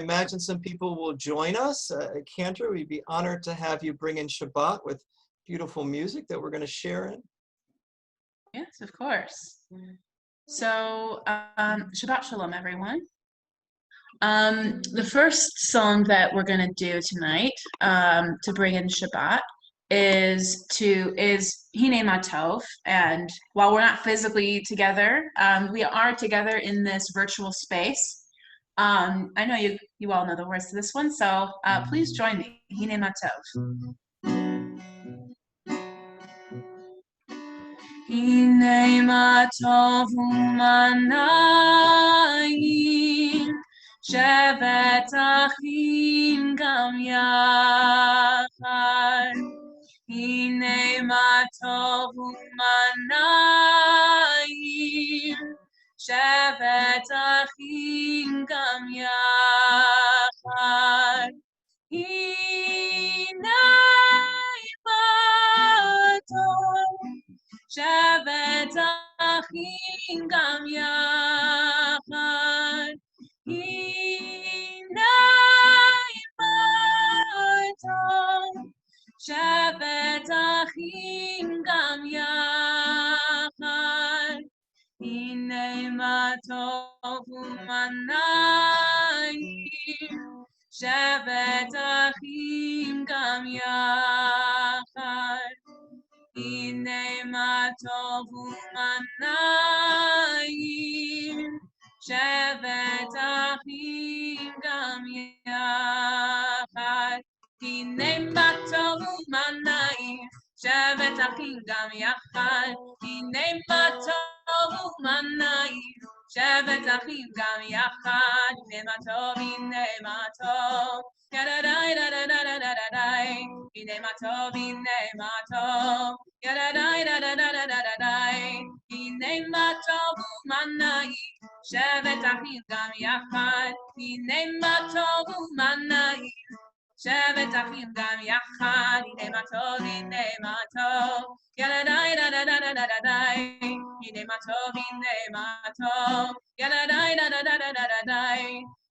imagine some people will join us. Cantor, we'd be honored to have you bring in Shabbat with beautiful music that we're going to share in. Yes, of course. So, Shabbat Shalom, everyone. The first song that we're going to do tonight to bring in Shabbat is Hine Matov. And while we're not physically together, we are together in this virtual space. I know you all know the words to this one, so please join me. Hine Matov. Hine Matov u'manayim shevet achim gam yachad. Hine Matov u'manayim shevet achim gam yachad. Hine Matov shevet achim gam yachad. Hine Matov shevet achim gam yachad. Hine Matov u'manayim shevet achim gam yachad. Hine Matov u'manayim shevet achim gam yachad. Hine Matov u'manayim shevet achim gam yachad. Hine Matov u'manayim shevet achim gam yachad. Hine Matov, Hine Matov. Yadadai, dadadadadadadai. Hine Matov, Hine Matov. Yadadai, dadadadadadadai. Hine Matov u'manayim shevet achim gam yachad. Hine Matov u'manayim shevet achim gam yachad. Hine Matov, Hine Matov. Yadadai, dadadadadadadai. Hine Matov, Hine Matov. Yadadai, dadadadadadadai.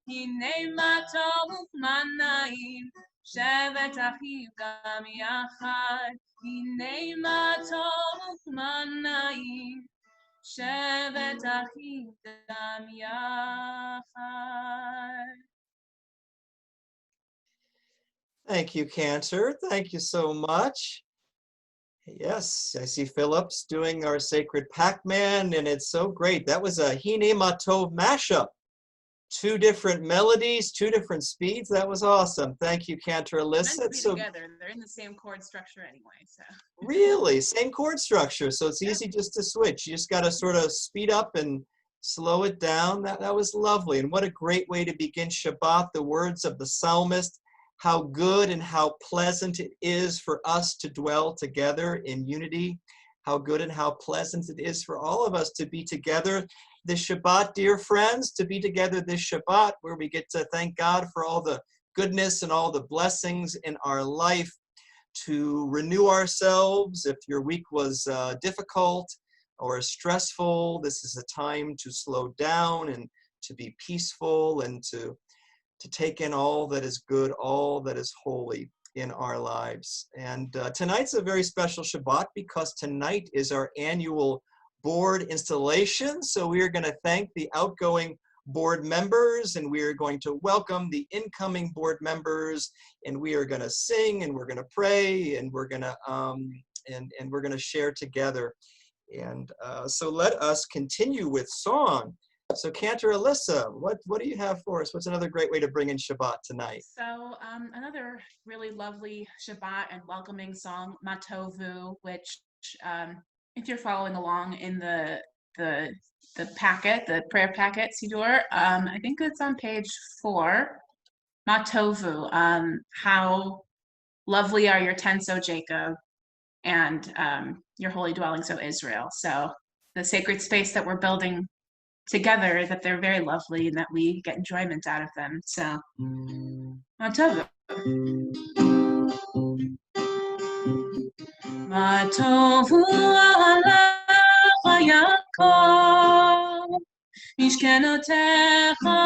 Hine Matov u'manayim shevet achim gam yachad. Hine Matov u'manayim shevet achim gam yachad. Thank you, Cantor. Thank you so much. Yes, I see Phillips doing our sacred Pac-Man, and it's so great. That was a Hine Matov mashup. 2 different melodies, 2 different speeds. That was awesome. Thank you, Cantor Alyssa. Meant to be together. They're in the same chord structure anyway. So Really? Same chord structure. So it's easy just to switch. You just got to sort of speed up and slow it down. That was lovely. And what a great way to begin Shabbat. The words of the psalmist. How good and how pleasant it is for us to dwell together in unity. How good and how pleasant it is for all of us to be together this Shabbat, dear friends, to be together this Shabbat, where we get to thank God for all the goodness and all the blessings in our life, to renew ourselves. If your week was difficult or stressful, this is a time to slow down and to be peaceful and to take in all that is good, all that is holy in our lives. And tonight's a very special Shabbat because tonight is our annual board installation. So we are going to thank the outgoing board members, and we are going to welcome the incoming board members, and we are going to sing, and we're going to pray, and we're going to and we're going to share together. And so let us continue with song. So Cantor Alyssa, what do you have for us? What's another great way to bring in Shabbat tonight? So another really lovely Shabbat and welcoming song, Matovu, which if you're following along in the packet, the prayer packet, Siddur, I think it's on page 4. Matovu, how lovely are your tents, O Jacob, and your holy dwellings, O Israel. So the sacred space that we're building together, that they're very lovely and that we get enjoyment out of them. So, Matovu. Matovu alav Yaakov, Mishkenotecha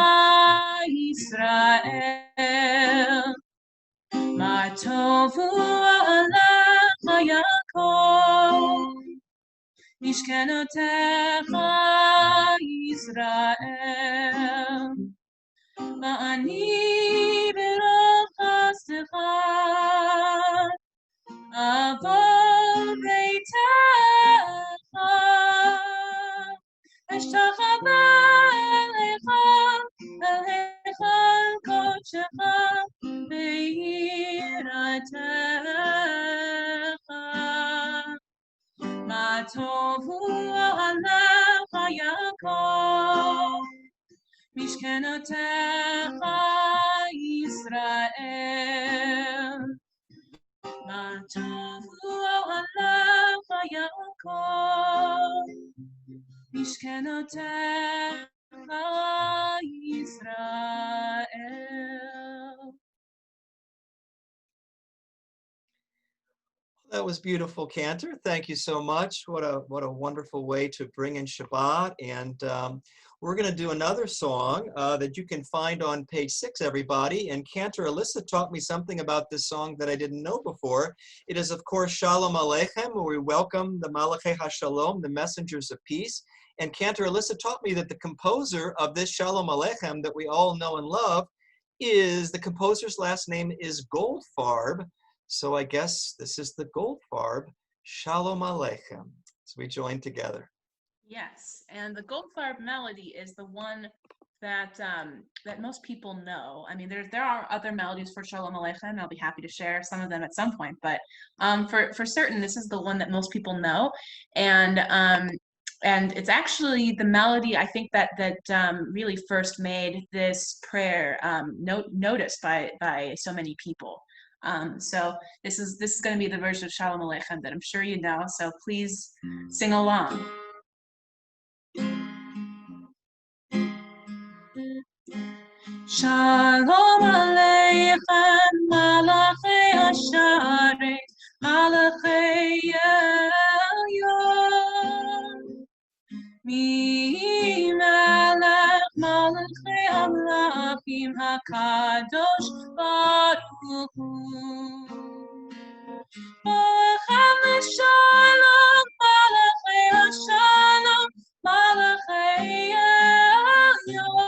Yisrael, Ma tovu alecha Yaakov. Mishkenotecha Yisrael, Ma'ani b'rochasecha, Avo beitecha, Eshtachava elecha kodshecha, Be'iratecha. Ma tovu alecha Yaakov, Mishkenotecha Yisrael. Ma tovu alecha Yaakov, Mishkenotecha Yisrael. That was beautiful, Cantor. Thank you so much. What a wonderful way to bring in Shabbat. And we're going to do another song that you can find on page 6, everybody. And Cantor Alyssa taught me something about this song that I didn't know before. It is, of course, Shalom Aleichem, where we welcome the Malachei HaShalom, the messengers of peace. And Cantor Alyssa taught me that the composer of this Shalom Aleichem that we all know and love the composer's last name is Goldfarb. So I guess this is the Goldfarb, Shalom Aleichem. So we join together. Yes, and the Goldfarb melody is the one that that most people know. I mean, there are other melodies for Shalom Aleichem. I'll be happy to share some of them at some point, but for certain, this is the one that most people know, and it's actually the melody I think that really first made this prayer noticed by so many people. So this is going to be the version of Shalom Aleichem that I'm sure you know. So please sing along. Shalom Aleichem, Malachei Hasharet, Malachei Elyon. Mi Melech Malachei Amlachim HaKadosh Baruch Hu. Borechem l'shalom, Malachei Hashalom, Malachei Elyon.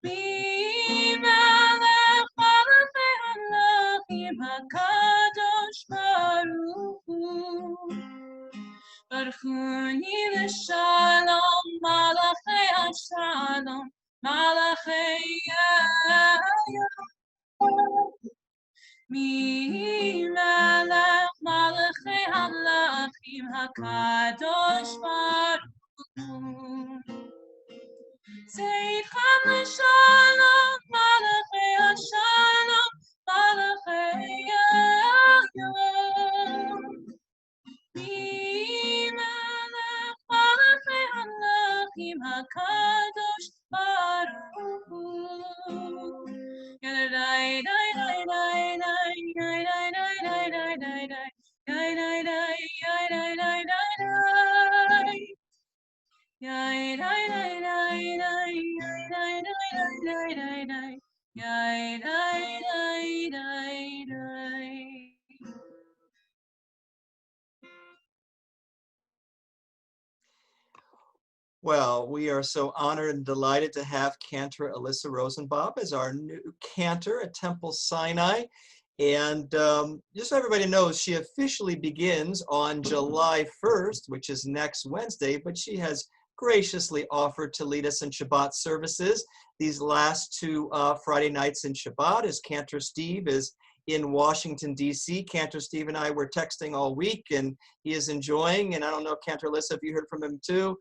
Mi Melech Malachei Amlachim HaKadosh Baruch Hu. Baruchuni l'shalom, Malachei Hashalom, Malachei Elyon. Mi Melech Malachei Amlachim HaKadosh Baruch Hu. Zeichem l'shalom, Malachei Hashalom, Malachei Elyon. Mi Melech Malachei Amlachim HaKadosh Baruch Hu. Yadai dai dai dai dai dai dai dai dai dai dai dai dai dai dai dai dai dai. Yai dai dai dai dai dai dai dai dai dai. Yai dai dai dai dai. Well, we are so honored and delighted to have Cantor Alyssa Rosenbaum as our new cantor at Temple Sinai. And just so everybody knows, she officially begins on July 1st, which is next Wednesday, but she has graciously offered to lead us in Shabbat services these last 2 Friday nights in Shabbat, as Cantor Steve is in Washington, D.C. Cantor Steve and I were texting all week, and he is enjoying, and I don't know, Cantor Alyssa, if you heard from him too,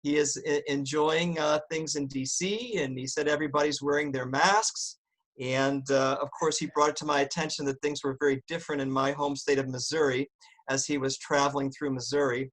he is enjoying things in D.C., and he said everybody's wearing their masks. And of course, he brought it to my attention that things were very different in my home state of Missouri as he was traveling through Missouri.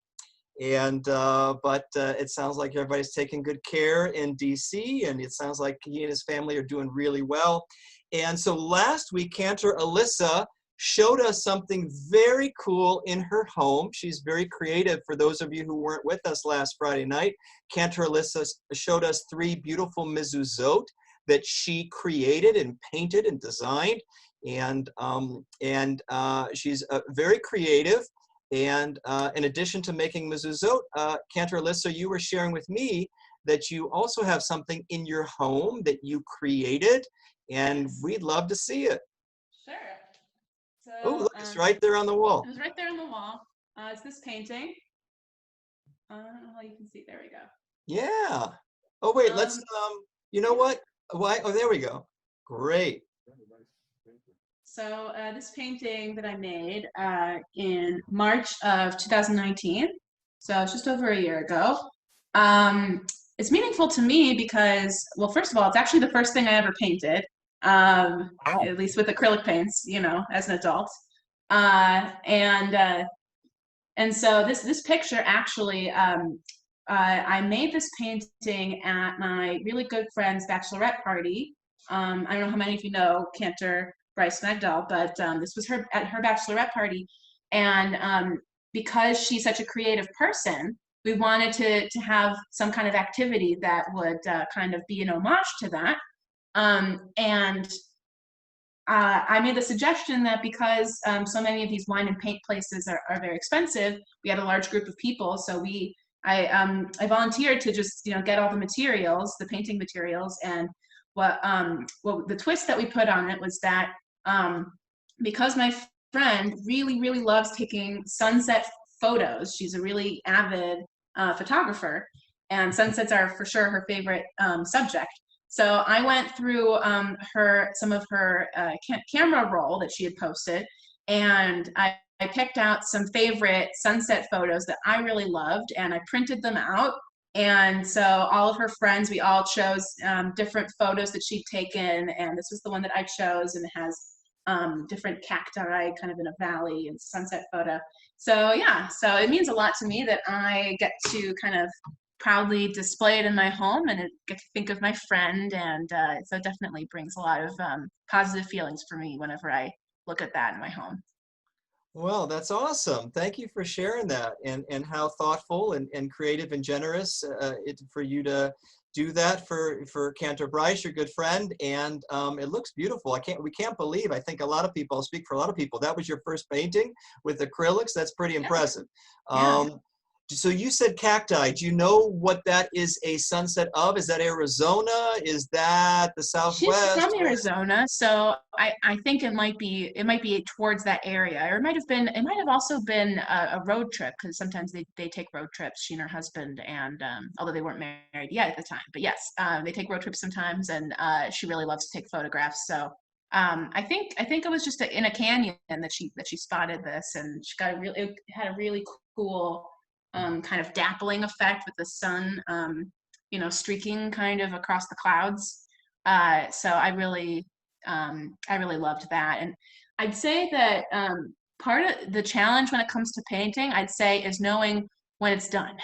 And but it sounds like everybody's taking good care in DC, and it sounds like he and his family are doing really well. And so last week, Cantor Alyssa showed us something very cool in her home. She's very creative. For those of you who weren't with us last Friday night, Cantor Alyssa showed us 3 beautiful mezuzot that she created and painted and designed. And she's very creative. And in addition to making mezuzot, Cantor Alyssa, you were sharing with me that you also have something in your home that you created, and we'd love to see it. Sure. So, Oh, look, it's right there on the wall. It was right there on the wall. It's this painting. I don't know how you can see. There we go. Yeah. Oh, wait, let's, you know what? Why? Oh, there we go. Great. So this painting that I made in March of 2019, so it's just over a year ago. It's meaningful to me because, well, first of all, it's actually the first thing I ever painted, at least with acrylic paints, you know, as an adult. And so this picture actually, I made this painting at my really good friend's bachelorette party. I don't know how many of you know Cantor Bryce Magdal, but this was at her bachelorette party. And because she's such a creative person, we wanted to have some kind of activity that would kind of be an homage to that. I made the suggestion that because so many of these wine and paint places are very expensive, we had a large group of people, so I volunteered to just, you know, get all the materials, the painting materials, and well, the twist that we put on it was that because my friend really loves taking sunset photos, she's a really avid photographer, and sunsets are for sure her favorite subject. So I went through some of her camera roll that she had posted, and I picked out some favorite sunset photos that I really loved, and I printed them out. And so all of her friends, we all chose different photos that she'd taken, and this was the one that I chose, and it has different cacti kind of in a valley and sunset photo. So yeah, so it means a lot to me that I get to kind of proudly display it in my home and get to think of my friend, and so it definitely brings a lot of positive feelings for me whenever I look at that in my home. Well, that's awesome. Thank you for sharing that, and how thoughtful and creative and generous for you to do that for Cantor Bryce, your good friend. And it looks beautiful. We can't believe, I think a lot of people, I'll speak for a lot of people, that was your first painting with acrylics. That's pretty impressive. Yeah. So you said cacti. Do you know what that is a sunset of? Is that Arizona? Is that the Southwest? She's from Arizona, so I think it might be towards that area, or it might have also been a road trip, because sometimes they take road trips, she and her husband, and although they weren't married yet at the time, but yes, they take road trips sometimes, and she really loves to take photographs. So I think it was just in a canyon that she spotted this, and she got it had a really cool kind of dappling effect with the sun, you know, streaking kind of across the clouds. So I really loved that. And I'd say that part of the challenge when it comes to painting, I'd say, is knowing when it's done.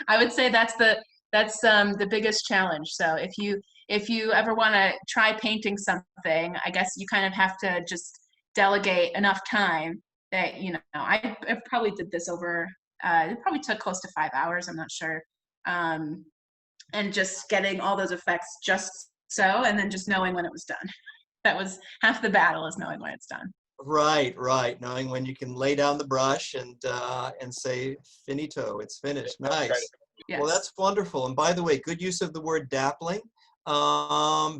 I would say that's the biggest challenge. So if you ever want to try painting something, I guess you kind of have to just delegate enough time that, you know, I probably did this over, it probably took close to 5 hours, I'm not sure. And just getting all those effects just so, and then just knowing when it was done. That was half the battle, is knowing when it's done. Right. Knowing when you can lay down the brush and say finito, it's finished. Nice. Yes. Well, that's wonderful. And by the way, good use of the word dappling.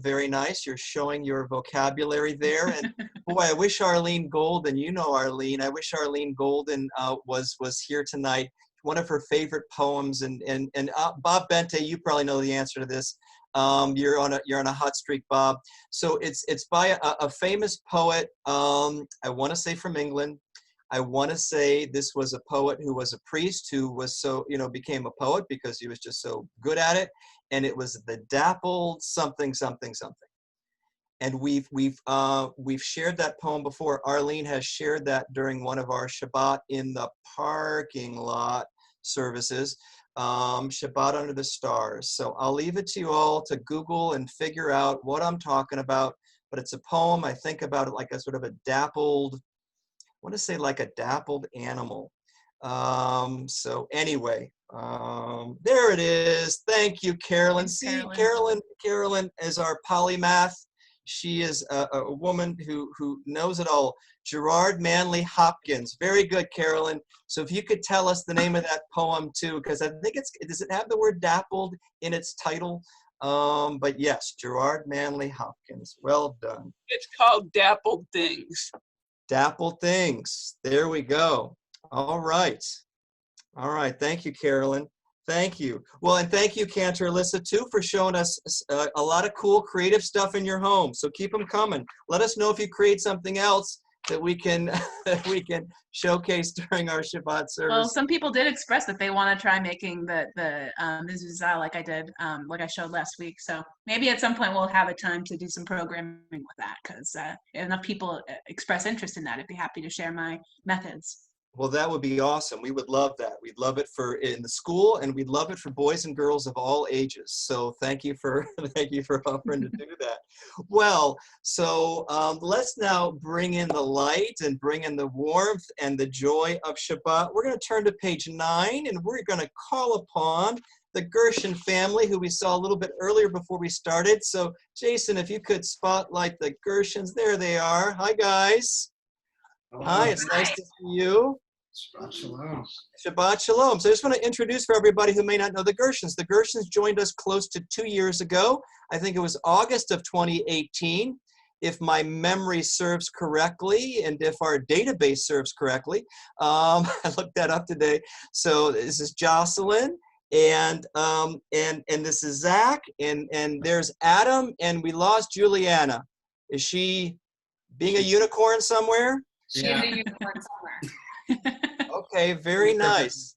Very nice. You're showing your vocabulary there. And boy, I wish Arlene Golden, you know Arlene, I wish Arlene Golden was here tonight. One of her favorite poems, and Bob Bente, you probably know the answer to this. You're on a hot streak, Bob. So it's by a famous poet. I want to say from England. I want to say this was a poet who was a priest who was became a poet because he was just so good at it. And it was the dappled something. And we've shared that poem before. Arlene has shared that during one of our Shabbat in the parking lot services, Shabbat under the stars. So I'll leave it to you all to Google and figure out what I'm talking about. but it's a poem. I think about it like a sort of a dappled, I want to say like a dappled animal. So anyway, there it is. Thank you, Carolyn. Thanks, See, Carolyn. Carolyn is our polymath. She is a woman who knows it all. Gerard Manley Hopkins. Very good, Carolyn. So if you could tell us the name of that poem too, because I think does it have the word dappled in its title? But yes, Gerard Manley Hopkins. Well done. It's called Dappled Things. Dappled Things. There we go. All right. All right. Thank you, Carolyn. Thank you. Well, and thank you, Cantor Alyssa, too, for showing us a lot of cool creative stuff in your home. So keep them coming. Let us know if you create something else that we can that we can showcase during our Shabbat service. Well, some people did express that they want to try making the mezuzah like I did, like I showed last week. So maybe at some point we'll have a time to do some programming with that, because enough people express interest in that. I'd be happy to share my methods. Well, that would be awesome. We would love that. We'd love it for in the school, and we'd love it for boys and girls of all ages. So thank you for offering to do that. Well, so let's now bring in the light and bring in the warmth and the joy of Shabbat. We're going to turn to page 9, and we're going to call upon the Gershon family, who we saw a little bit earlier before we started. So Jason, if you could spotlight the Gershons. There they are. Hi, guys. Hi, it's nice to see you. Shabbat Shalom. Shabbat Shalom. So I just want to introduce for everybody who may not know the Gershons. The Gershons joined us close to 2 years ago. I think it was August of 2018, if my memory serves correctly, and if our database serves correctly. I looked that up today. So this is Jocelyn, and this is Zach, and there's Adam, and we lost Juliana. Is she being a unicorn somewhere? She's a unicorn somewhere. Okay, very nice.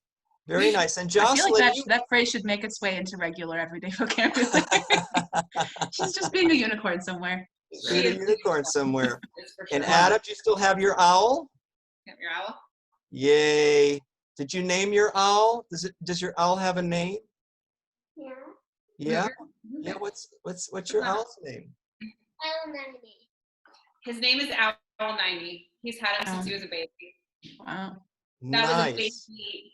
Very nice. And I feel Jocelyn, like that phrase should make its way into regular everyday vocabulary. She's just being a unicorn somewhere. being a unicorn somewhere. It's for sure. And Adam, do you still have your owl? Got your owl? Yay. Did you name your owl? Does your owl have a name? Yeah. Yeah? Yeah, what's your owl's name? I don't know the name. His name is Owl 90. He's had him since he was a baby. Wow. That was a Nice.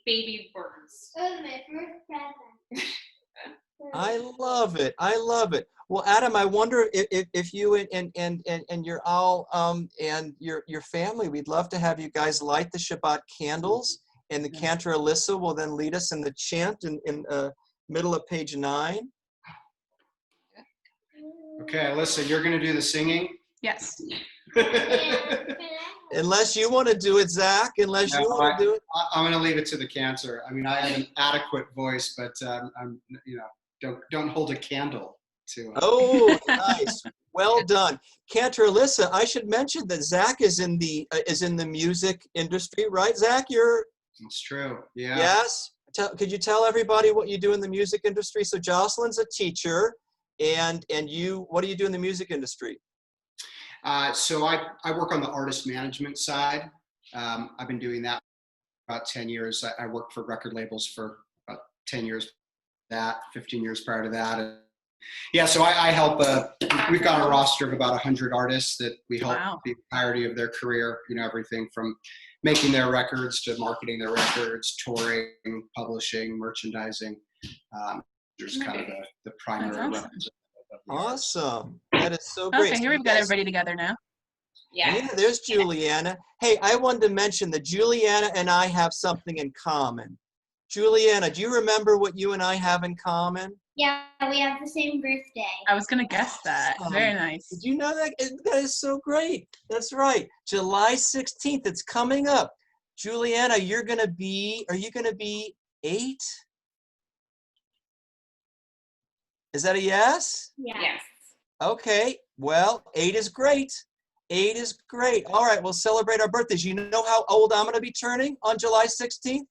baby birds. It was my first present. I love it. I love it. Well, Adam, I wonder if you and your owl and your family, we'd love to have you guys light the Shabbat candles, and the Cantor Alyssa will then lead us in the chant in middle of page 9. Okay, Alyssa, you're going to do the singing? Yes. Unless you want to do it, Zach. Unless you want to do it. I'm going to leave it to the Cantor. I mean, I have an adequate voice, but I'm, don't hold a candle to. Oh, nice. Well done, Cantor Alyssa. I should mention that Zach is in the music industry, right? Zach, you're. It's true. Yeah. Yes. Could you tell everybody what you do in the music industry? So Jocelyn's a teacher, and you, what do you do in the music industry? So I work on the artist management side. I've been doing that for about 10 years. I worked for record labels for about 10 years, 15 years prior to that. And yeah, so I help, we've got a roster of about 100 artists that we help the entirety of their career, everything from making their records to marketing their records, touring, publishing, merchandising. There's kind of the primary representative. Awesome. That is so great. Okay, here we've got everybody together now. Yeah. There's Juliana. Hey, I wanted to mention that Juliana and I have something in common. Juliana, do you remember what you and I have in common? Yeah, we have the same birthday. I was going to guess that. Very nice. Did you know that? That is so great. That's right. July 16th. It's coming up. Juliana, are you going to be 8? Is that a yes? Yeah. Yes. Okay. Well, 8 is great. 8 is great. All right. We'll celebrate our birthdays. You know how old I'm going to be turning on July 16th?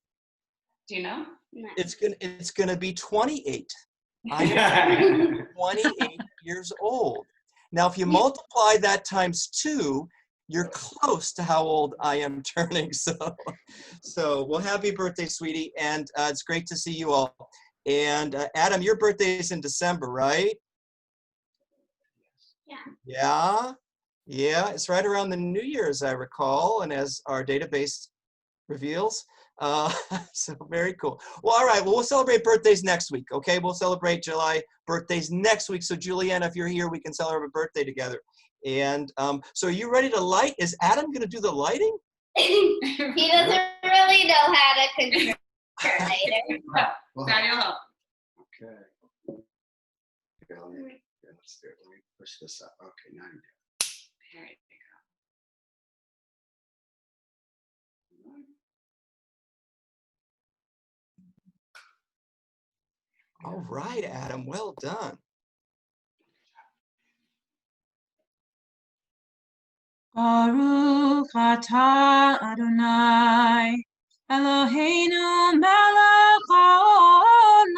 Do you know? No. It's gonna be 28. I am 28 years old. Now, if you multiply that times 2, you're close to how old I am turning. So well, happy birthday, sweetie, and it's great to see you all. And Adam, your birthday is in December, right? Yeah. Yeah. Yeah, it's right around the New Year, as I recall, and as our database reveals. Uh, so very cool. Well, all right. Well, we'll celebrate birthdays next week. Okay, we'll celebrate July birthdays next week. So, Juliana, if you're here, we can celebrate a birthday together. And so, are you ready to light? Is Adam going to do the lighting? He doesn't really know how to control later. Daddy will help. Okay. Okay, let me push this up. Okay, now you There you All right, Adam. Well done. Baruch atah Adonai Eloheinu melech haolam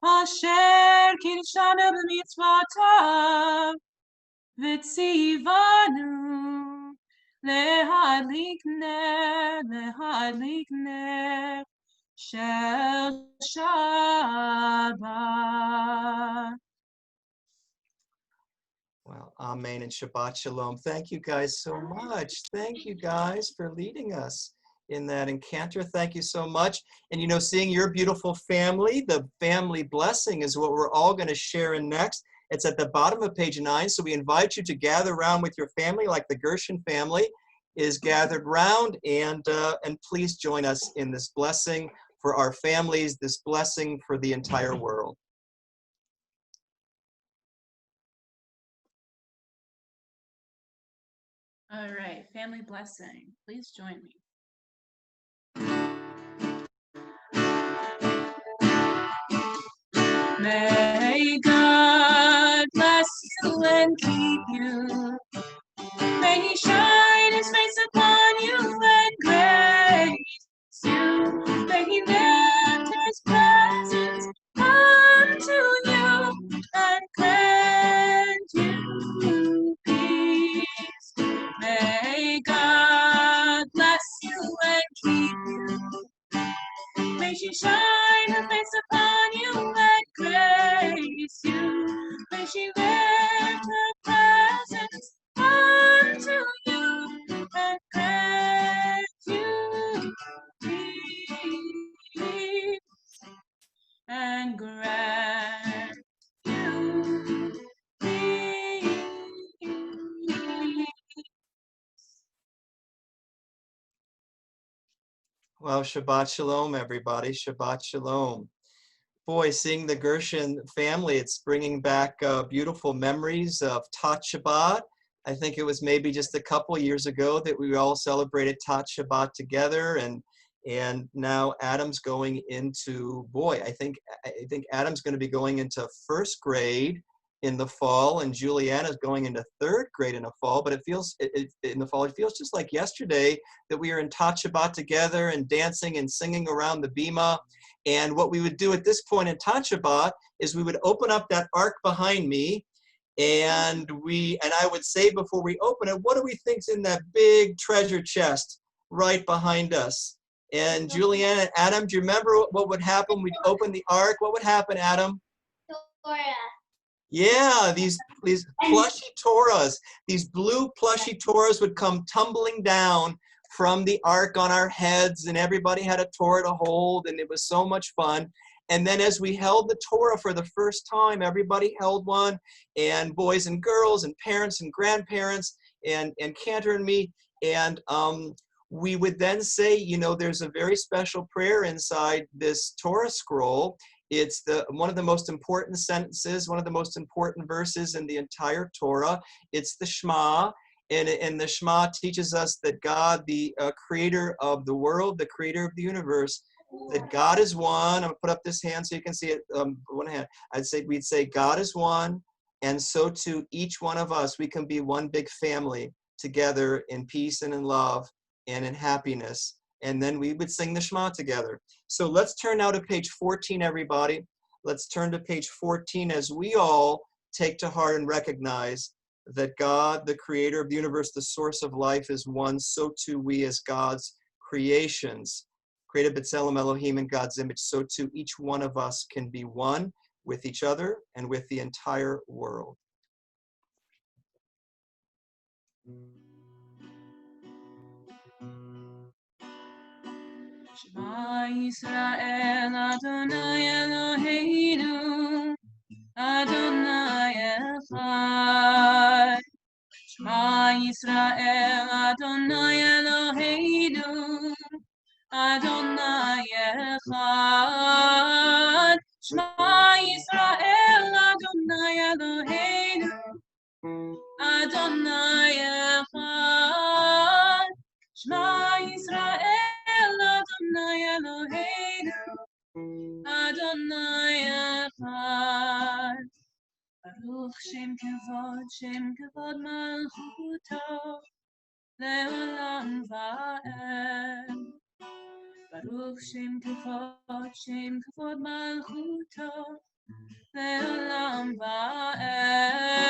asher kidshanu b'mitzvotav v'tzivanu lehadlik ner shel Shabbat. Well, amen and Shabbat Shalom. Thank you guys so much. Thank you guys for leading us in that. And Cantor, thank you so much. And you know, seeing your beautiful family, the family blessing is what we're all going to share in next. It's at the bottom of page 9. So we invite you to gather around with your family, like the Gershon family is gathered round. And please join us in this blessing for our families, this blessing for the entire world. All right, family blessing. Please join me. May God bless you and keep you. May He shine His face upon you and grace you. May He lift His presence unto you and grant you peace. May God bless you and keep you. May she shine her face upon you and grace you. May she lift her presence unto you and grant you peace and grant you peace. Well, Shabbat Shalom, everybody. Shabbat Shalom. Boy, seeing the Gershon family, it's bringing back beautiful memories of Tat Shabbat. I think it was maybe just a couple years ago that we all celebrated Tat Shabbat together, and now Adam's going into, boy, I think Adam's going to be going into first grade in the fall, and Juliana's going into third grade in the fall. But it feels just like yesterday that we were in Tat Shabbat together and dancing and singing around the bima. And what we would do at this point in Tat Shabbat is we would open up that ark behind me, and I would say before we open it, what do we think's in that big treasure chest right behind us? And Juliana and Adam, do you remember what would happen? We'd open the ark. What would happen, Adam? Torah. Yeah, these plushy Torahs, these blue plushy Torahs would come tumbling down from the ark on our heads, and everybody had a Torah to hold, and it was so much fun. And then as we held the Torah for the first time, everybody held one, and boys and girls and parents and grandparents and Cantor and me, and we would then say, you know, there's a very special prayer inside this Torah scroll. It's one of the most important sentences, one of the most important verses in the entire Torah. It's the Shema, and the Shema teaches us that God, the creator of the world, the creator of the universe, that God is one. I'm going to put up this hand so you can see it. One hand. We'd say God is one, and so too each one of us, we can be one big family together in peace and in love and in happiness. And then we would sing the Shema together. So let's turn now to page 14, everybody. Let's turn to page 14 as we all take to heart and recognize that God, the creator of the universe, the source of life, is one. So too we as God's creations, created B'Tselem Elohim in God's image, so too each one of us can be one with each other and with the entire world. Shema Yisrael Adonai Eloheinu Adonai Echad. Shema Yisrael Adonai Eloheinu Adonai Echad. Shema Yisrael Adonai Eloheinu Adonai Echad. Shema Yisrael Adonai Eloheinu Adonai Echad. Baruch Shem Kavod Malchuto Leolam Va'ed. Baruch Shem Kavod Malchuto Leolam Va'ed.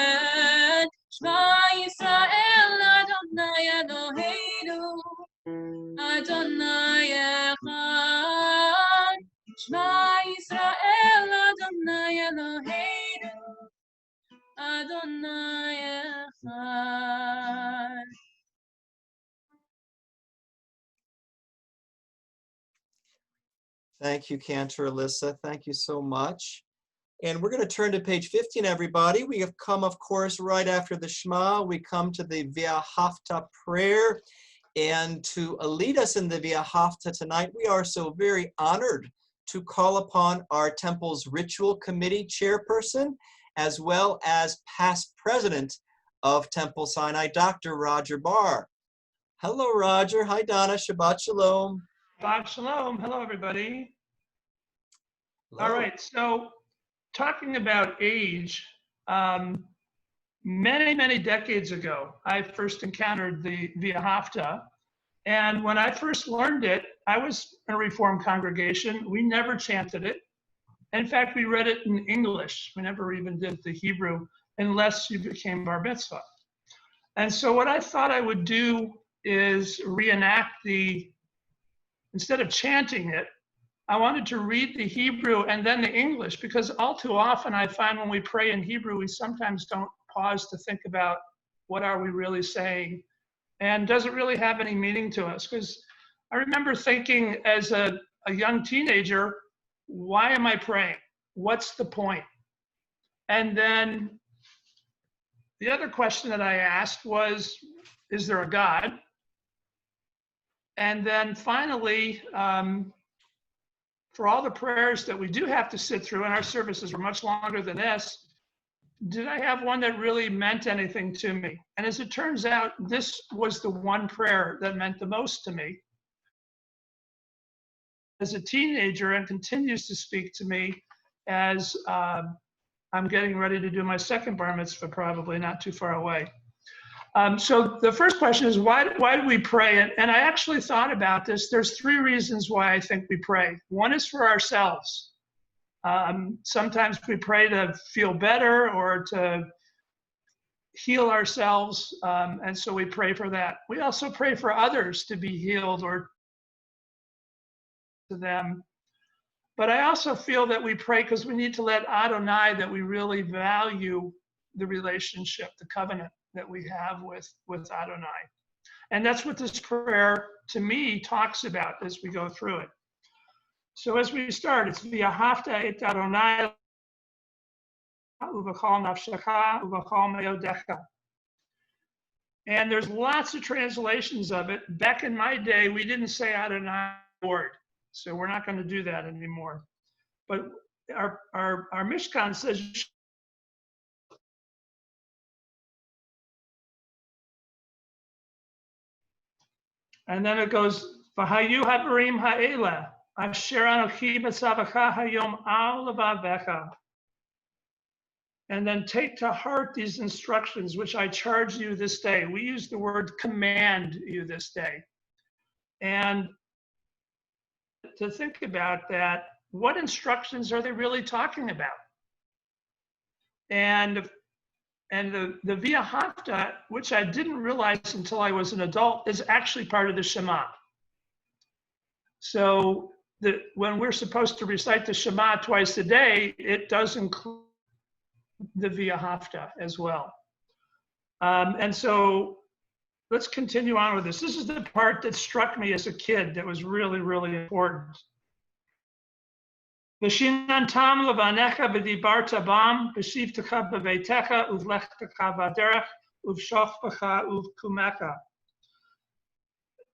Shema Yisrael Adonai Eloheinu Adonai Echad. Shema Yisrael Adonai Eloheinu Adonai Echad. Thank you, Cantor Alyssa. Thank you so much. And we're going to turn to page 15, everybody. We have come, of course, right after the Shema. We come to the V'ahavta prayer. And to lead us in the V'ahavta tonight, we are so very honored to call upon our temple's ritual committee chairperson, as well as past president of Temple Sinai, Dr. Roger Baar. Hello, Roger. Hi, Donna. Shabbat Shalom. Shabbat Shalom. Hello, everybody. Hello. All right. So talking about age, many, many decades ago, I first encountered the V'ahavta. And when I first learned it, I was in a Reformed congregation. We never chanted it. In fact, we read it in English. We never even did the Hebrew unless you became bar mitzvah. And so what I thought I would do is reenact instead of chanting it, I wanted to read the Hebrew and then the English, because all too often I find when we pray in Hebrew, we sometimes don't pause to think about what are we really saying, and does it really have any meaning to us? Because I remember thinking as a young teenager, why am I praying? What's the point? And then the other question that I asked was, is there a God? And then finally, for all the prayers that we do have to sit through, and our services were much longer than this, did I have one that really meant anything to me? And as it turns out, this was the one prayer that meant the most to me as a teenager, and continues to speak to me as I'm getting ready to do my second bar mitzvah, probably not too far away. So the first question is, why do we pray? And I actually thought about this. There's three reasons why I think we pray. One is for ourselves. Sometimes we pray to feel better or to heal ourselves, and so we pray for that. We also pray for others to be healed or to them. But I also feel that we pray because we need to let Adonai that we really value the relationship, the covenant that we have with Adonai. And that's what this prayer, to me, talks about as we go through it. So as we start, it's V'ahavta et Adonai uv'chol nafshecha uv'chol meyodecha. And there's lots of translations of it. Back in my day, we didn't say Adonai Lord, so we're not going to do that anymore. But our Mishkan says, and then it goes, V'hayu habarim ha'ela, asher anochi b'tzavacha hayom al levavecha. And then take to heart these instructions which I charge you this day. We use the word command you this day. And to think about that, what instructions are they really talking about? And the V'ahavta, which I didn't realize until I was an adult, is actually part of the Shema. So when we're supposed to recite the Shema twice a day, it does include the V'ahavta as well. And so let's continue on with this. This is the part that struck me as a kid that was really, really important. V'shinantam levanecha v'dibarta bam, v'shivtecha b'veitecha, uvlechtecha v'aderech, uvshochbecha uvkumecha.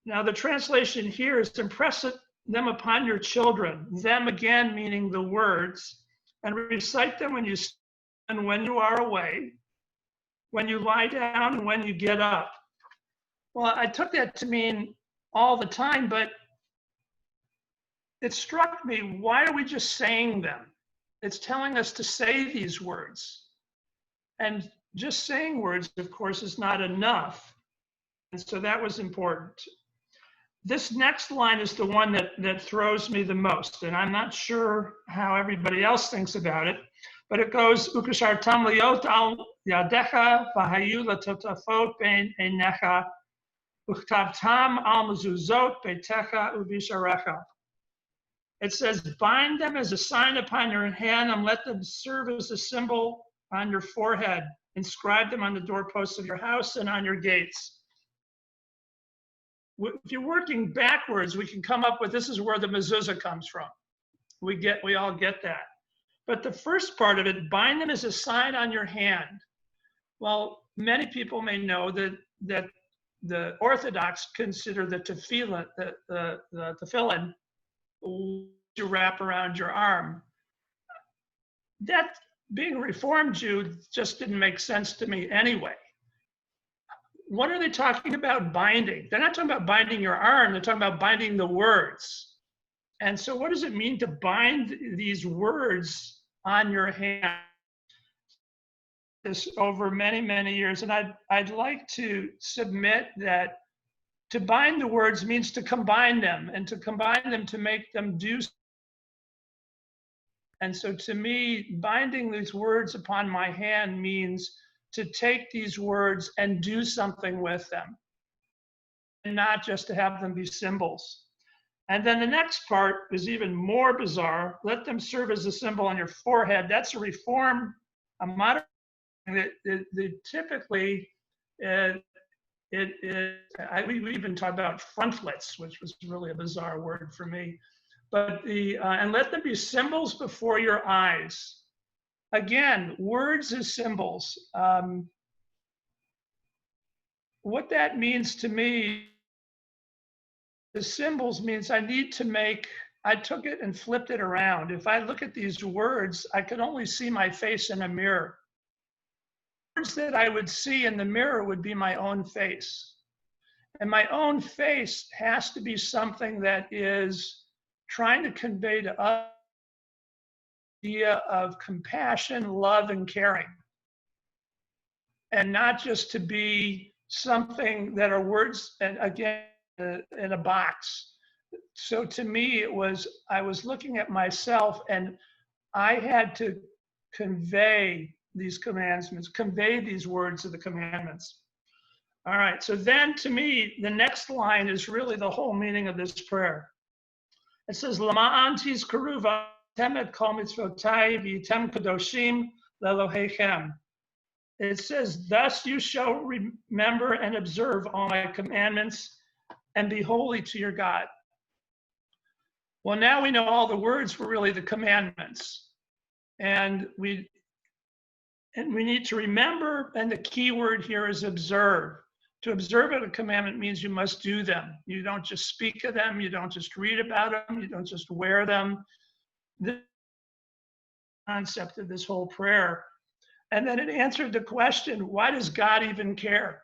Now the translation here is impress them upon your children, them again meaning the words, and recite them when you stand and when you are away, when you lie down and when you get up. Well, I took that to mean all the time, but it struck me, why are we just saying them? It's telling us to say these words. And just saying words, of course, is not enough. And so that was important. This next line is the one that throws me the most, and I'm not sure how everybody else thinks about it, but it goes, Ukashartam liot al yadecha v'hayu latotafot bein einecha uchtavtam al mezuzot beitecha ubisharecha. It says, bind them as a sign upon your hand and let them serve as a symbol on your forehead. Inscribe them on the doorposts of your house and on your gates. If you're working backwards, we can come up with, this is where the mezuzah comes from. We all get that. But the first part of it, bind them as a sign on your hand. Well, many people may know that the Orthodox consider the tefillin, the tefillin, you wrap around your arm. That, being a Reformed Jew, just didn't make sense to me anyway. What are they talking about binding? They're not talking about binding your arm, they're talking about binding the words. And so what does it mean to bind these words on your hand? This over many, many years, and I'd like to submit that to bind the words means to combine them, and to combine them to make them do. And so to me, binding these words upon my hand means to take these words and do something with them, and not just to have them be symbols. And then the next part is even more bizarre. Let them serve as a symbol on your forehead. That's a reform, a modern, typically, we even talk about frontlets, which was really a bizarre word for me. But and let them be symbols before your eyes. Again, words as symbols. What that means to me, the symbols means I need to make, I took it and flipped it around. If I look at these words, I could only see my face in a mirror. Words that I would see in the mirror would be my own face. And my own face has to be something that is trying to convey to us the idea of compassion, love, and caring. And not just to be something that are words, and again, in a box. So to me, it was, I was looking at myself and I had to convey these commandments, convey these words of the commandments. All right, so then to me, the next line is really the whole meaning of this prayer. It says, Lama'an tizkaru v'atem kol mitzvotai v'yitem kadoshim lelohechem. It says, thus you shall remember and observe all my commandments and be holy to your God. Well, now we know all the words were really the commandments. And we need to remember, and the key word here is observe. To observe a commandment means you must do them. You don't just speak of them, you don't just read about them, you don't just wear them. The concept of this whole prayer. And then it answered the question, why does God even care?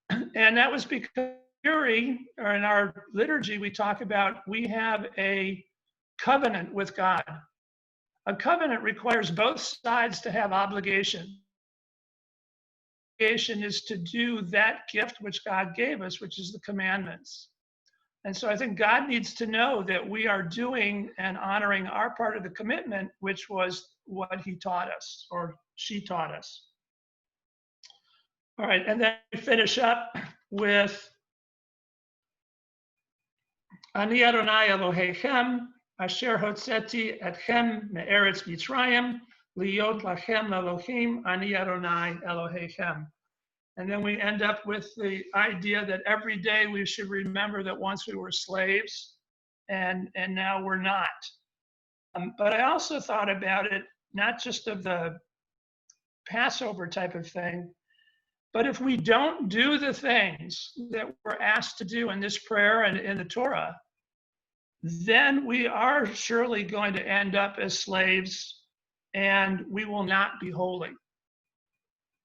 And that was because in our liturgy, we talk about we have a covenant with God. A covenant requires both sides to have obligation. Obligation is to do that gift which God gave us, which is the commandments. And so I think God needs to know that we are doing and honoring our part of the commitment, which was what he taught us, or she taught us. All right, and then we finish up with Ani Adonai Elohechem, Asher hotzeti etchem me'eretz Mitzrayim, liot lachem Elohim, Ani Adonai Elohechem. And then we end up with the idea that every day we should remember that once we were slaves and now we're not. But I also thought about it, not just of the Passover type of thing, but if we don't do the things that we're asked to do in this prayer and in the Torah, then we are surely going to end up as slaves and we will not be holy.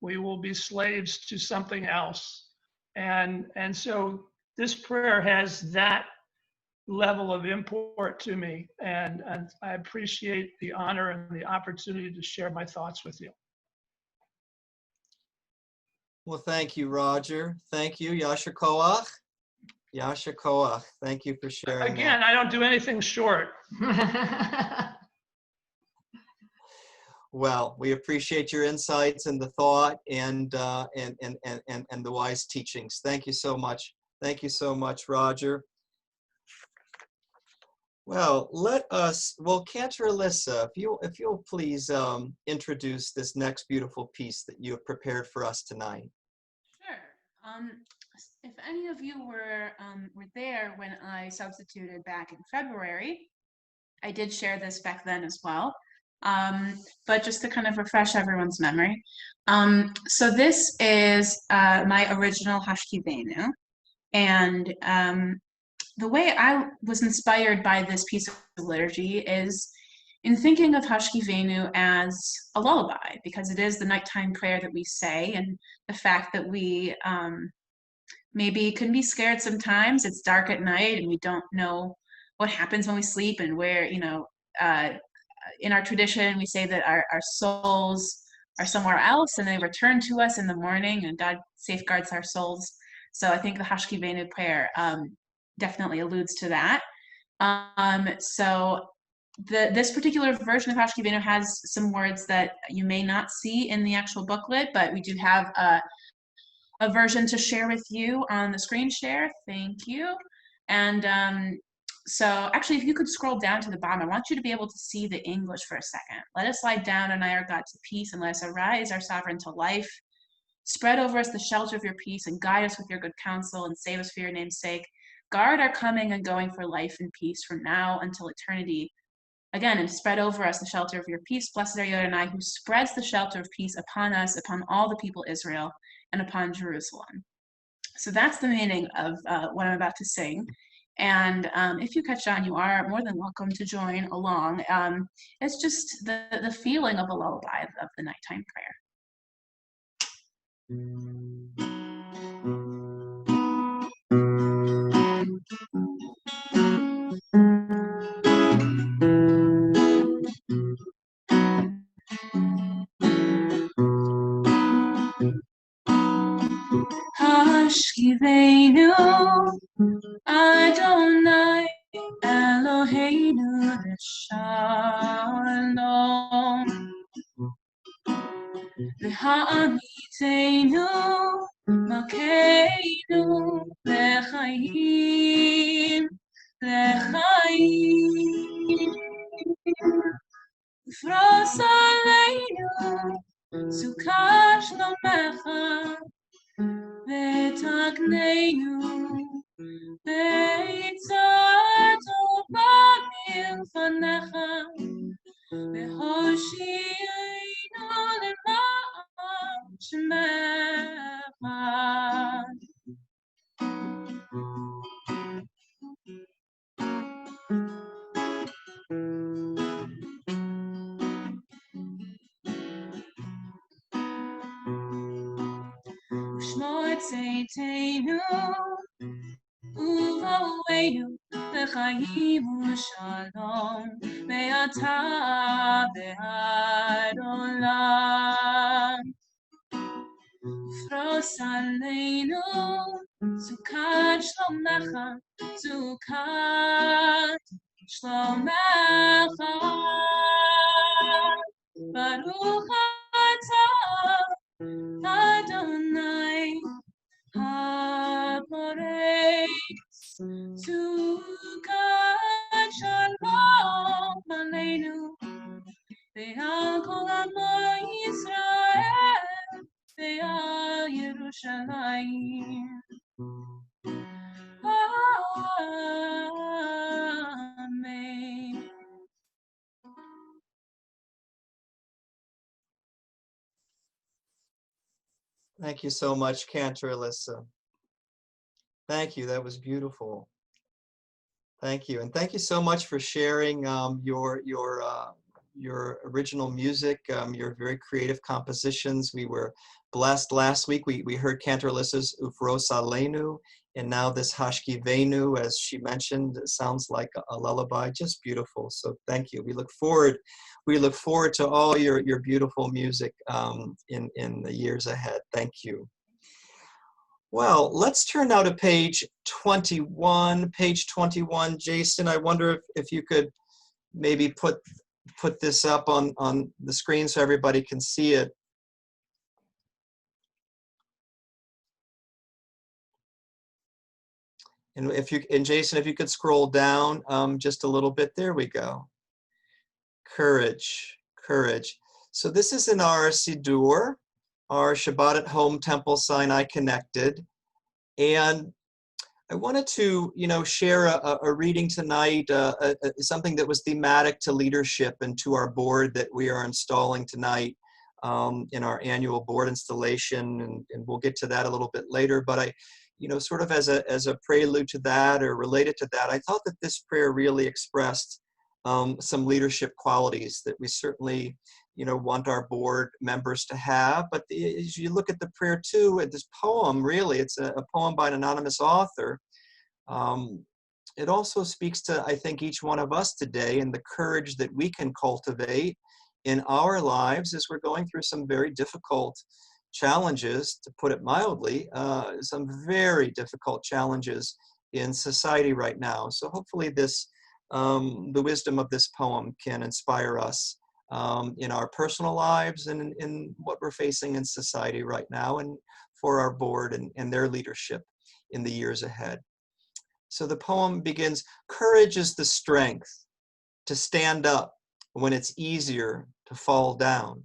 We will be slaves to something else. And so this prayer has that level of import to me. And I appreciate the honor and the opportunity to share my thoughts with you. Well, thank you, Roger. Thank you, Yasher Koach. Yasher Koach. Thank you for sharing. Again, that. I don't do anything short. Well, we appreciate your insights and the thought and the wise teachings. Thank you so much. Thank you so much, Roger. Well, Cantor Alyssa, if you'll please introduce this next beautiful piece that you have prepared for us tonight. Sure. If any of you were there when I substituted back in February, I did share this back then as well. But just to kind of refresh everyone's memory. So this is my original Hashkiveinu. And the way I was inspired by this piece of liturgy is in thinking of Hashkiveinu as a lullaby, because it is the nighttime prayer that we say, and the fact that we maybe can be scared sometimes. It's dark at night and we don't know what happens when we sleep, and where, in our tradition, we say that our souls are somewhere else and they return to us in the morning, and God safeguards our souls. So I think the Hashkiveinu prayer definitely alludes to that. So this particular version of Hashkiveinu has some words that you may not see in the actual booklet, but we do have a version to share with you on the screen share. Thank you. And so actually, if you could scroll down to the bottom, I want you to be able to see the English for a second. Let us lie down and I our God to peace, and let us arise, our sovereign, to life. Spread over us the shelter of your peace, and guide us with your good counsel, and save us for your name's sake. Guard our coming and going for life and peace from now until eternity. Again, and spread over us the shelter of your peace. Blessed are you, Adonai, who spreads the shelter of peace upon us, upon all the people Israel, and upon Jerusalem. So that's the meaning of what I'm about to sing. And if you catch on, you are more than welcome to join along. It's just the feeling of a lullaby of the nighttime prayer. Hashkiveinu Adonai Eloheinu Shalom V'ha'amiteinu Malkeinu L'chaim Fros aleinu Sukkah shlomecha V'tagneinu Beitzah tova milfanecha V'hoshi'enu l'ma'am shemecha. Shmo etzeiteinu uvoeinu l'chaim u'shalom ve'ata ve'ad olam. Fros aleinu sukkah shlomecha, sukkah shlomecha. Baruch atah Adonai haporetz sukkah shalom aleinu ve'al kol amo Yisrael ve'al Yerushalayim. Yerushalayim. Amen. Thank you so much, Cantor Alyssa. Thank you. That was beautiful. Thank you, and thank you so much for sharing your original music, your very creative compositions. We were blessed last week. We heard Cantor Alyssa's Ufros Aleinu, and now this Hashkiveinu, as she mentioned, sounds like a lullaby. Just beautiful. So thank you. We look forward to all your beautiful music in the years ahead. Thank you. Well, let's turn now to page 21. Page 21, Jason, I wonder if you could maybe put this up on the screen so everybody can see it. And Jason, if you could scroll down just a little bit, there we go. Courage, courage. So this is in our Siddur, our Shabbat at Home Temple Sinai Connected. And I wanted to, share a reading tonight, something that was thematic to leadership and to our board that we are installing tonight in our annual board installation, and we'll get to that a little bit later. But I, sort of as a prelude to that or related to that, I thought that this prayer really expressed some leadership qualities that we certainly, want our board members to have. But as you look at the prayer too, at this poem, really, it's a poem by an anonymous author. It also speaks to, I think, each one of us today and the courage that we can cultivate in our lives as we're going through some very difficult challenges, to put it mildly, some very difficult challenges in society right now. So hopefully this, the wisdom of this poem can inspire us in our personal lives and in what we're facing in society right now, and for our board and their leadership in the years ahead. So the poem begins, courage is the strength to stand up when it's easier to fall down.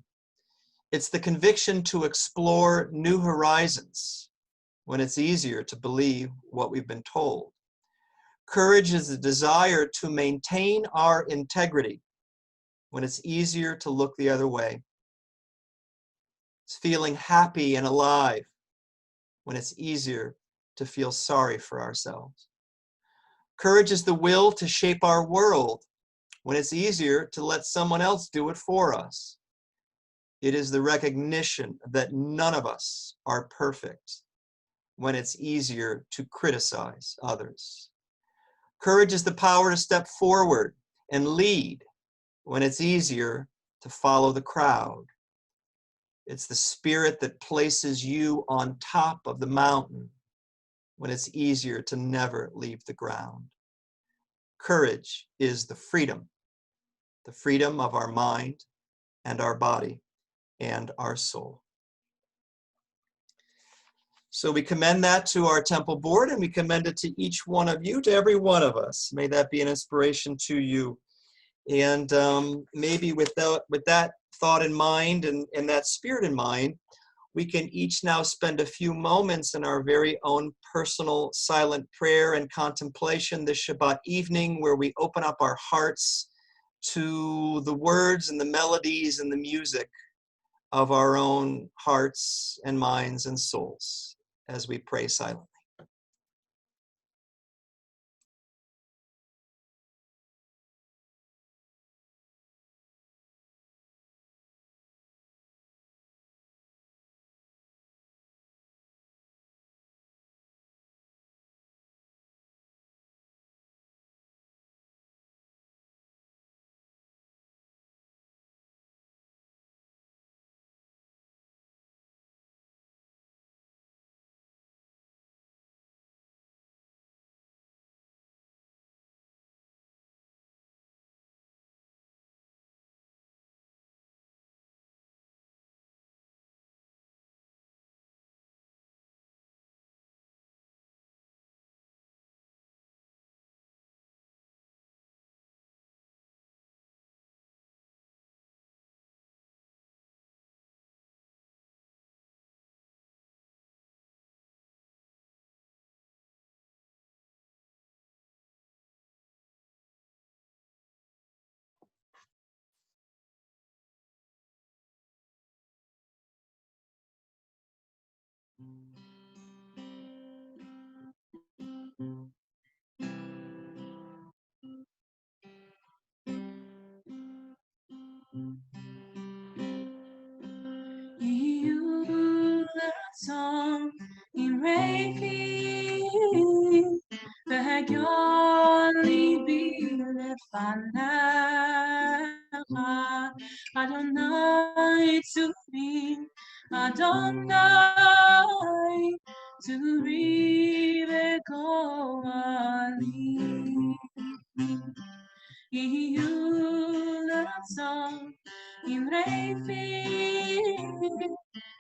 It's the conviction to explore new horizons when it's easier to believe what we've been told. Courage is the desire to maintain our integrity when it's easier to look the other way. It's feeling happy and alive when it's easier to feel sorry for ourselves. Courage is the will to shape our world when it's easier to let someone else do it for us. It is the recognition that none of us are perfect when it's easier to criticize others. Courage is the power to step forward and lead when it's easier to follow the crowd. It's the spirit that places you on top of the mountain when it's easier to never leave the ground. Courage is the freedom of our mind and our body and our soul. So we commend that to our temple board, and we commend it to each one of you, to every one of us. May that be an inspiration to you. And maybe with that thought in mind and that spirit in mind, we can each now spend a few moments in our very own personal silent prayer and contemplation this Shabbat evening, where we open up our hearts to the words and the melodies and the music of our own hearts and minds and souls as we pray silently. Song in Reiki, והגיוני בי לפניך, Adonai צורי, Adonai צורי וגואלי. יהיו לרצון אמרי פי,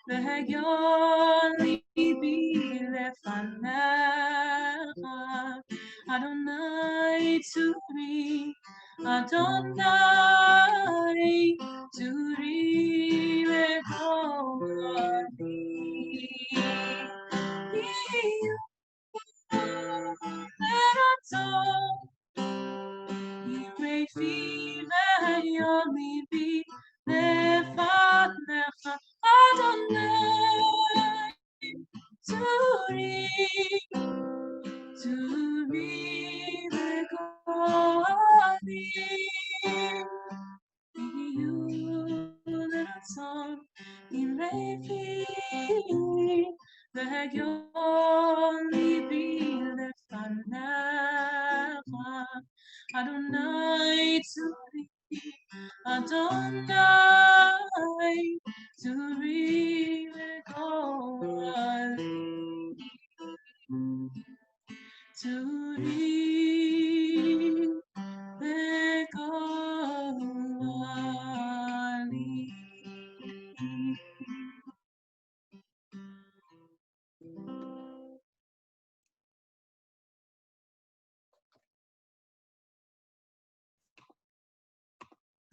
והגיוני בי לפניך, Adonai צורי, Adonai צורי וגואלי. יהיו לרצון אמרי פי, והגיוני בי לפניך, Adonai צורי, צורי וגואלי. יהיו לרצון אמרי פי, והגיוני בי לפניך, Adonai צורי, Adonai צורי וגואלי. צורי וגואלי.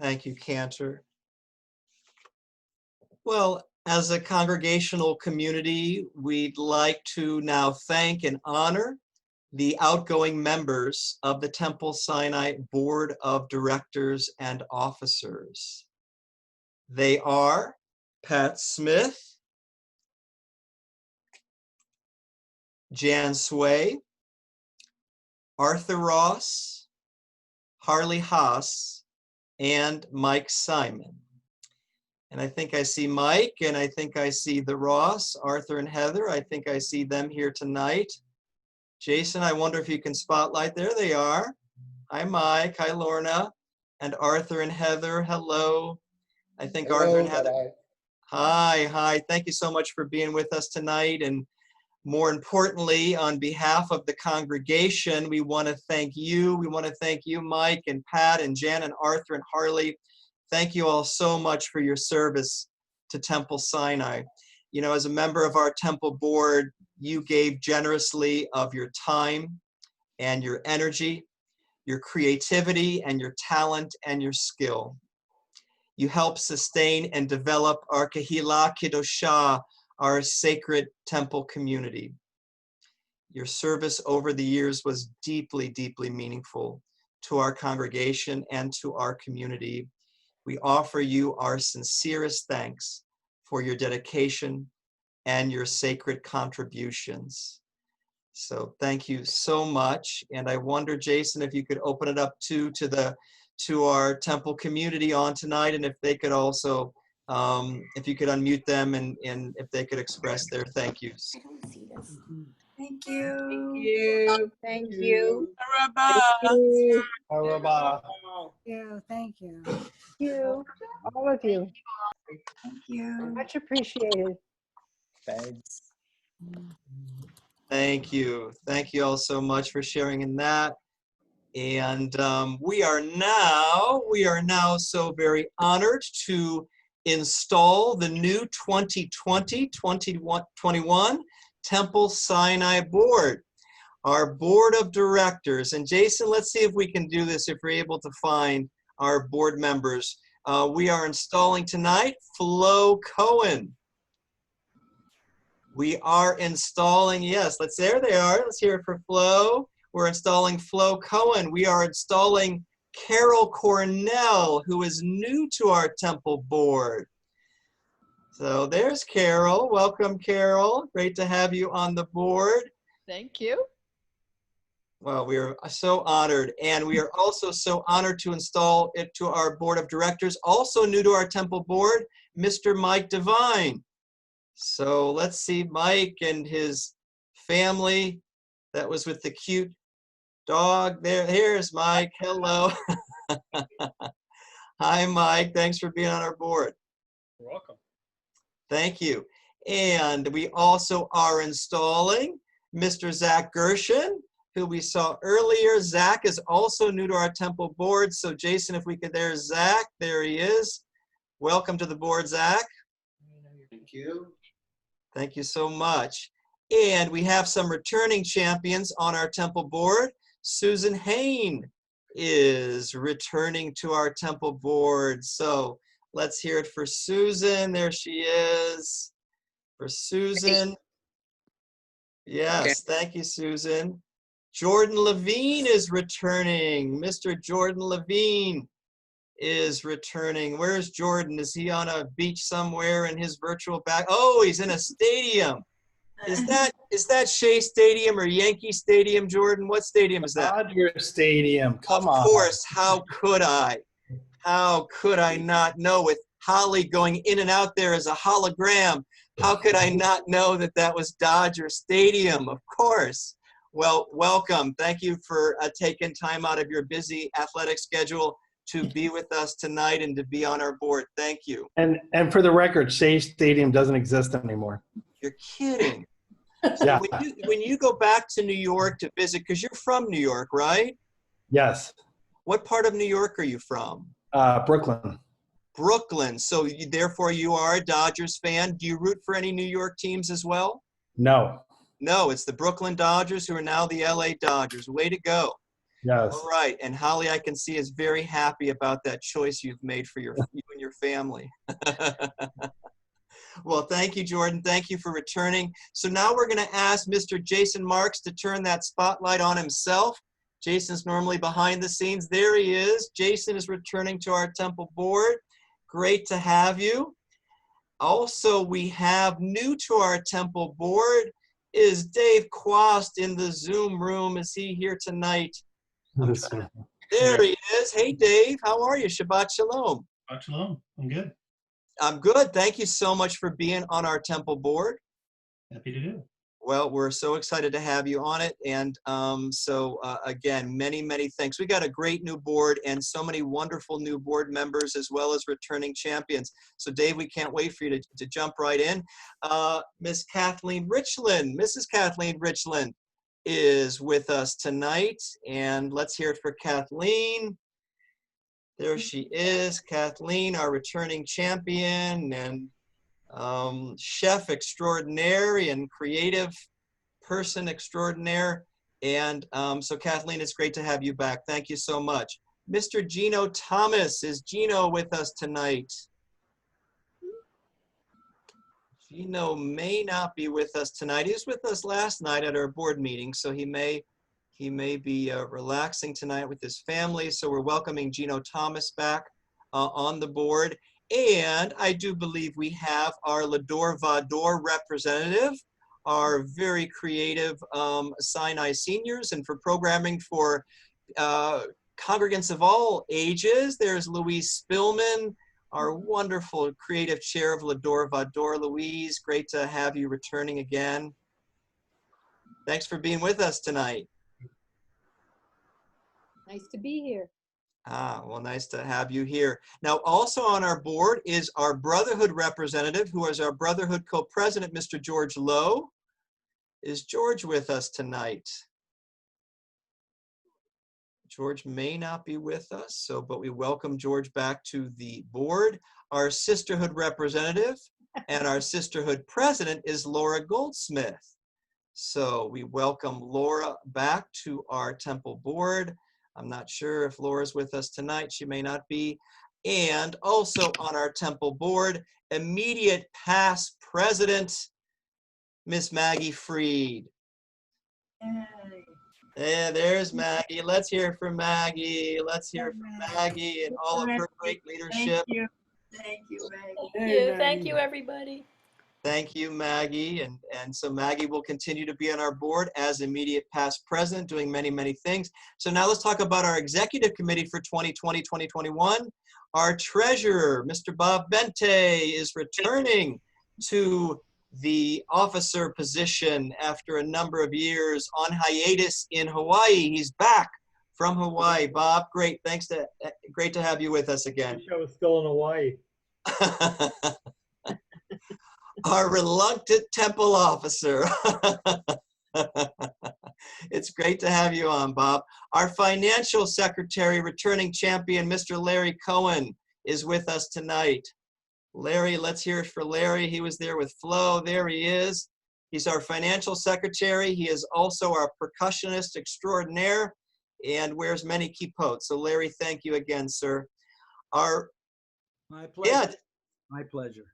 Thank you, Cantor. Well, as a congregational community, we'd like to now thank and honor the outgoing members of the Temple Sinai Board of Directors and Officers. They are Pat Smith, Jan Sway, Arthur Ross, Harley Haas, and Mike Simon. And I think I see Mike, and I think I see the Ross, Arthur and Heather. I think I see them here tonight. Jason, I wonder if you can spotlight. There they are. Hi, Mike. Hi, Lorna. And Arthur and Heather, hello. I think Hello, Arthur and Heather. bye-bye. Hi, hi. Thank you so much for being with us tonight. And more importantly, on behalf of the congregation, we want to thank you. We want to thank you, Mike and Pat and Jan and Arthur and Harley. Thank you all so much for your service to Temple Sinai. You know, as a member of our temple board, you gave generously of your time and your energy, your creativity and your talent and your skill. You helped sustain and develop our Kehillah Kedoshah, our sacred temple community. Your service over the years was deeply, deeply meaningful to our congregation and to our community. We offer you our sincerest thanks for your dedication and your sacred contributions. So thank you so much. And I wonder, Jason, if you could open it up to our temple community on tonight, and if they could also, if you could unmute them and if they could express their thank yous. I don't see this. Thank you. Thank you. Rabbi. Araba. Thank you. Thank you. All of you. Thank you. Much appreciated. Thanks. Thank you. Thank you all so much for sharing in that. And we are now so very honored to install the new 2020-2021 Temple Sinai Board, our board of directors. And Jason, let's see if we can do this, if we're able to find our board members. We are installing tonight Flo Cohen. We are installing, yes, there they are. Let's hear it for Flo. We're installing Flo Cohen. We are installing Carol Cornell, who is new to our temple board. So there's Carol. Welcome, Carol. Great to have you on the board. Thank you. Well, we are so honored, and we are also so honored to install it to our board of directors. Also new to our temple board, Mr. Mike Devine. So let's see Mike and his family. That was with the cute dog there. Here's Mike. Hello. Hi, Mike. Thanks for being on our board. You're welcome. Thank you. And we also are installing Mr. Zach Gershon, who we saw earlier. Zach is also new to our temple board. So Jason, if we could, there's Zach. There he is. Welcome to the board, Zach. Thank you. Thank you so much. And we have some returning champions on our temple board. Susan Hain is returning to our temple board. So let's hear it for Susan. There she is. For Susan. Yes, thank you, Susan. Jordan Levine is returning. Mr. Jordan Levine is returning. Where's Jordan? Is he on a beach somewhere in his virtual back? Oh, he's in a stadium. Is that Shea Stadium or Yankee Stadium, Jordan? What stadium is that? Dodger Stadium. Come on. Of course. How could I? How could I not know, with Holly going in and out there as a hologram? How could I not know that that was Dodger Stadium? Of course. Well, welcome. Thank you for taking time out of your busy athletic schedule to be with us tonight and to be on our board. Thank you. And for the record, Shea Stadium doesn't exist anymore. You're kidding. Yeah. When you go back to New York to visit, because you're from New York, right? Yes. What part of New York are you from? Brooklyn. Brooklyn. So therefore you are a Dodgers fan. Do you root for any New York teams as well? No. No, it's the Brooklyn Dodgers, who are now the LA Dodgers. Way to go. Yes. All right. And Holly, I can see, is very happy about that choice you've made for you and your family. Well, thank you, Jordan. Thank you for returning. So now we're going to ask Mr. Jason Marks to turn that spotlight on himself. Jason's normally behind the scenes. There he is. Jason is returning to our temple board. Great to have you. Also, we have new to our temple board is Dave Quast in the Zoom room. Is he here tonight? There he is. Hey, Dave. How are you? Shabbat Shalom. Shabbat Shalom. I'm good. I'm good. Thank you so much for being on our temple board. Happy to do it. Well, we're so excited to have you on it. And again, many, many thanks. We got a great new board and so many wonderful new board members as well as returning champions. So Dave, we can't wait for you to jump right in. Miss Kathleen Richland, Mrs. Kathleen Richland is with us tonight. And let's hear it for Kathleen. There she is, Kathleen, our returning champion and chef extraordinaire and creative person extraordinaire. And so Kathleen, it's great to have you back. Thank you so much. Mr. Gino Thomas, is Gino with us tonight? Gino may not be with us tonight. He was with us last night at our board meeting, so he may be relaxing tonight with his family. So we're welcoming Gino Thomas back on the board. And I do believe we have our Lador Vador representative, our very creative Sinai seniors, and for programming for congregants of all ages. There's Louise Spillman, our wonderful creative chair of Lador Vador. Louise, great to have you returning again. Thanks for being with us tonight. Nice to be here. Well, nice to have you here. Now, also on our board is our Brotherhood representative, who is our Brotherhood co-president, Mr. George Lowe. Is George with us tonight? George may not be with us, but we welcome George back to the board. Our Sisterhood representative and our Sisterhood president is Laura Goldsmith. So we welcome Laura back to our temple board. I'm not sure if Laura's with us tonight. She may not be. And also on our temple board, immediate past president, Miss Maggie Freed. Yeah, there's Maggie. Let's hear it for Maggie. Let's hear it for Maggie and all of her great leadership. Thank you, Maggie. Thank you. Thank you, everybody. Thank you, Maggie. And so Maggie will continue to be on our board as immediate past president, doing many, many things. So now let's talk about our executive committee for 2020, 2021. Our treasurer, Mr. Bob Bente, is returning to the officer position after a number of years on hiatus in Hawaii. He's back from Hawaii. Bob, great. Great to have you with us again. I was still in Hawaii. Our reluctant temple officer. It's great to have you on, Bob. Our financial secretary, returning champion, Mr. Larry Cohen, is with us tonight. Larry, let's hear it for Larry. He was there with Flo. There he is. He's our financial secretary. He is also our percussionist extraordinaire and wears many kippot. So Larry, thank you again, sir. My pleasure. Yeah. My pleasure.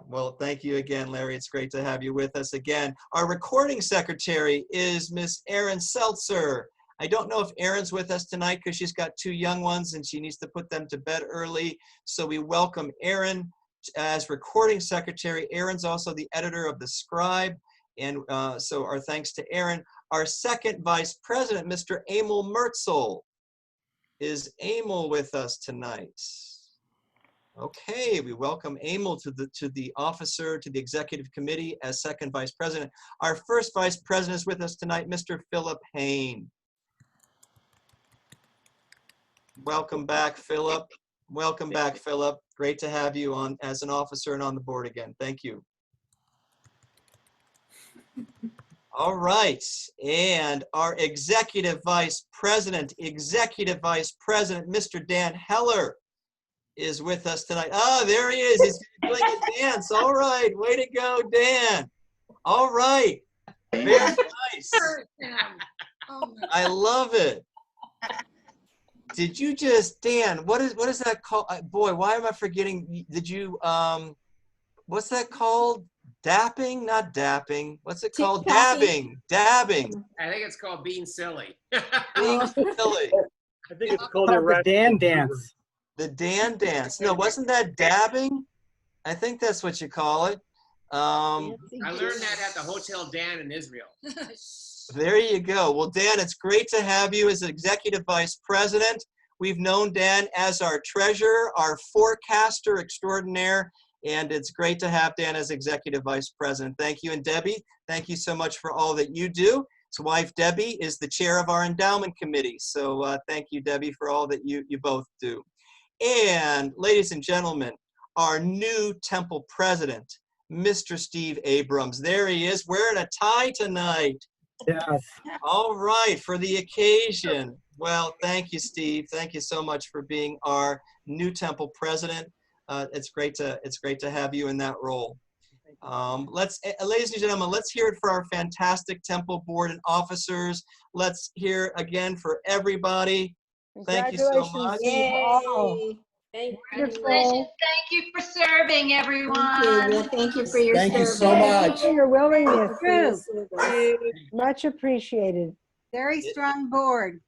Well, thank you again, Larry. It's great to have you with us again. Our recording secretary is Miss Erin Seltzer. I don't know if Erin's with us tonight because she's got 2 young ones and she needs to put them to bed early. So we welcome Erin as recording secretary. Erin's also the editor of The Scribe. And so our thanks to Erin. Our second vice president, Mr. Emil Mertzel. Is Emil with us tonight? Okay, we welcome Emil to the officer, to the executive committee as second vice president. Our first vice president is with us tonight, Mr. Philip Hain. Welcome back, Philip. Welcome back, Philip. Great to have you on as an officer and on the board again. Thank you. All right, and our executive vice president, Mr. Dan Heller, is with us tonight. Oh, there he is. He's doing a dance. All right, way to go, Dan. All right, very nice. I love it. Did you just, Dan, what is that called? Boy, why am I forgetting? Did you, what's that called? Dapping? Not dapping. What's it called? Dabbing. Dabbing. I think it's called being silly. Being silly. I think it's called the Dan dance. The Dan dance. No, wasn't that dabbing? I think that's what you call it. I learned that at the Hotel Dan in Israel. There you go. Well, Dan, it's great to have you as executive vice president. We've known Dan as our treasurer, our forecaster extraordinaire, and it's great to have Dan as executive vice president. Thank you. And Debbie, thank you so much for all that you do. His wife, Debbie, is the chair of our endowment committee. So thank you, Debbie, for all that you both do. And ladies and gentlemen, our new temple president, Mr. Steve Abrams. There he is, wearing a tie tonight. Yes. All right, for the occasion. Well, thank you, Steve. Thank you so much for being our new temple president. It's great to have you in that role. Ladies and gentlemen, let's hear it for our fantastic temple board and officers. Let's hear again for everybody. Thank you so much. Yay. Thank Wonderful. you for serving, everyone. Thank you for your Thank you service. so Thank much. you for your willingness. True. Much apprecited. Very strong board.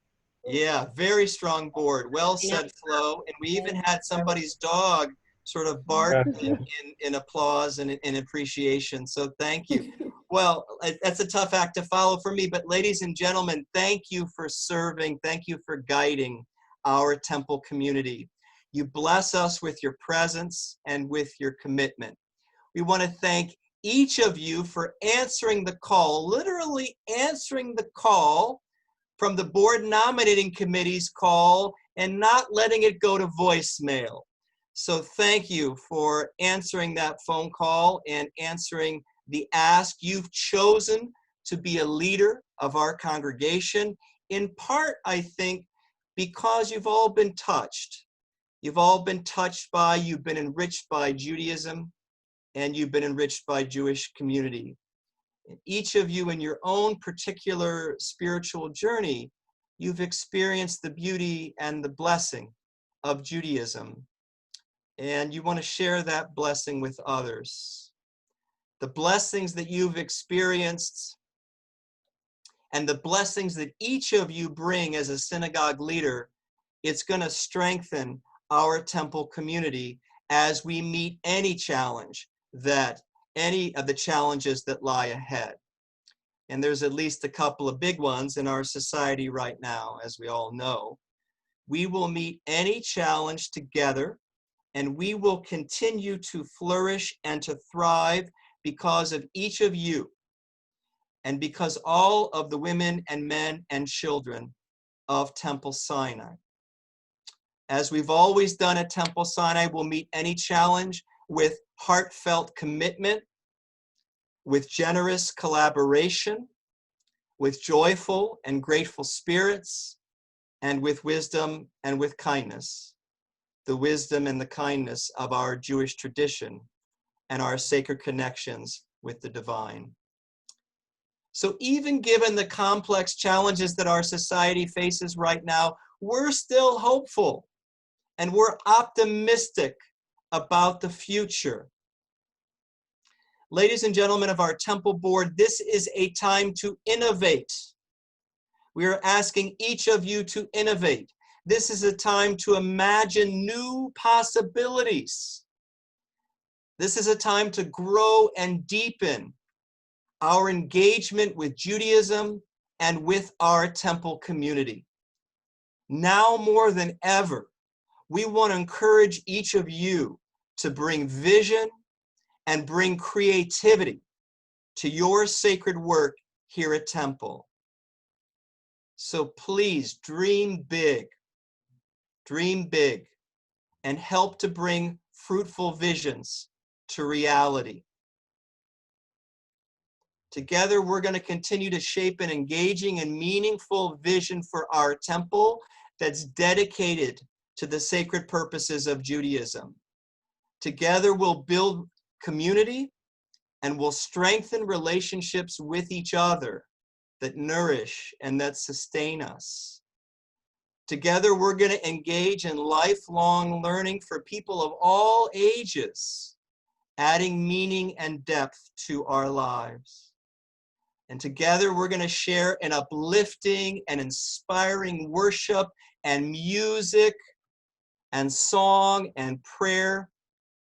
Yeah, very strong board. Well said, Flo. And we even had somebody's dog sort of bark in applause and in appreciation. So thank you. Well, that's a tough act to follow for me. But ladies and gentlemen, thank you for serving. Thank you for guiding our temple community. You bless us with your presence and with your commitment. We want to thank each of you for answering the call, literally answering the call from the board nominating committee's call and not letting it go to voicemail. So thank you for answering that phone call and answering the ask. You've chosen to be a leader of our congregation, in part, I think, because you've all been touched. You've all been touched by, you've been enriched by Judaism, and you've been enriched by Jewish community. And each of you in your own particular spiritual journey, you've experienced the beauty and the blessing of Judaism. And you want to share that blessing with others. The blessings that you've experienced and the blessings that each of you bring as a synagogue leader, it's going to strengthen our temple community as we meet any of the challenges that lie ahead. And there's at least a couple of big ones in our society right now, as we all know. We will meet any challenge together, and we will continue to flourish and to thrive because of each of you, and because all of the women and men and children of Temple Sinai. As we've always done at Temple Sinai, we'll meet any challenge with heartfelt commitment, with generous collaboration, with joyful and grateful spirits, and with wisdom and with kindness, the wisdom and the kindness of our Jewish tradition and our sacred connections with the divine. So even given the complex challenges that our society faces right now, we're still hopeful and we're optimistic about the future. Ladies and gentlemen of our temple board, this is a time to innovate. We are asking each of you to innovate. This is a time to imagine new possibilities. This is a time to grow and deepen our engagement with Judaism and with our temple community. Now more than ever, we want to encourage each of you to bring vision and bring creativity to your sacred work here at Temple. So please dream big, and help to bring fruitful visions to reality. Together, we're going to continue to shape an engaging and meaningful vision for our temple that's dedicated to the sacred purposes of Judaism. Together, we'll build community and we'll strengthen relationships with each other that nourish and that sustain us. Together, we're going to engage in lifelong learning for people of all ages, adding meaning and depth to our lives. And together, we're going to share an uplifting and inspiring worship and music and song and prayer,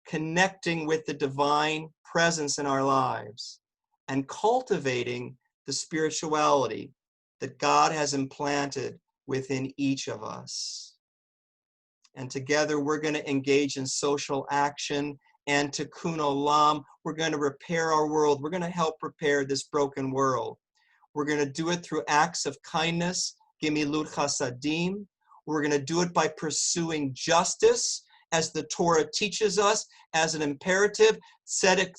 connecting with the divine presence in our lives and cultivating the spirituality that God has implanted within each of us. And together, we're going to engage in social action and tikkun olam. We're going to repair our world. We're going to help repair this broken world. We're going to do it through acts of kindness, gimilut chasadim. We're going to do it by pursuing justice, as the Torah teaches us, as an imperative. Tzedek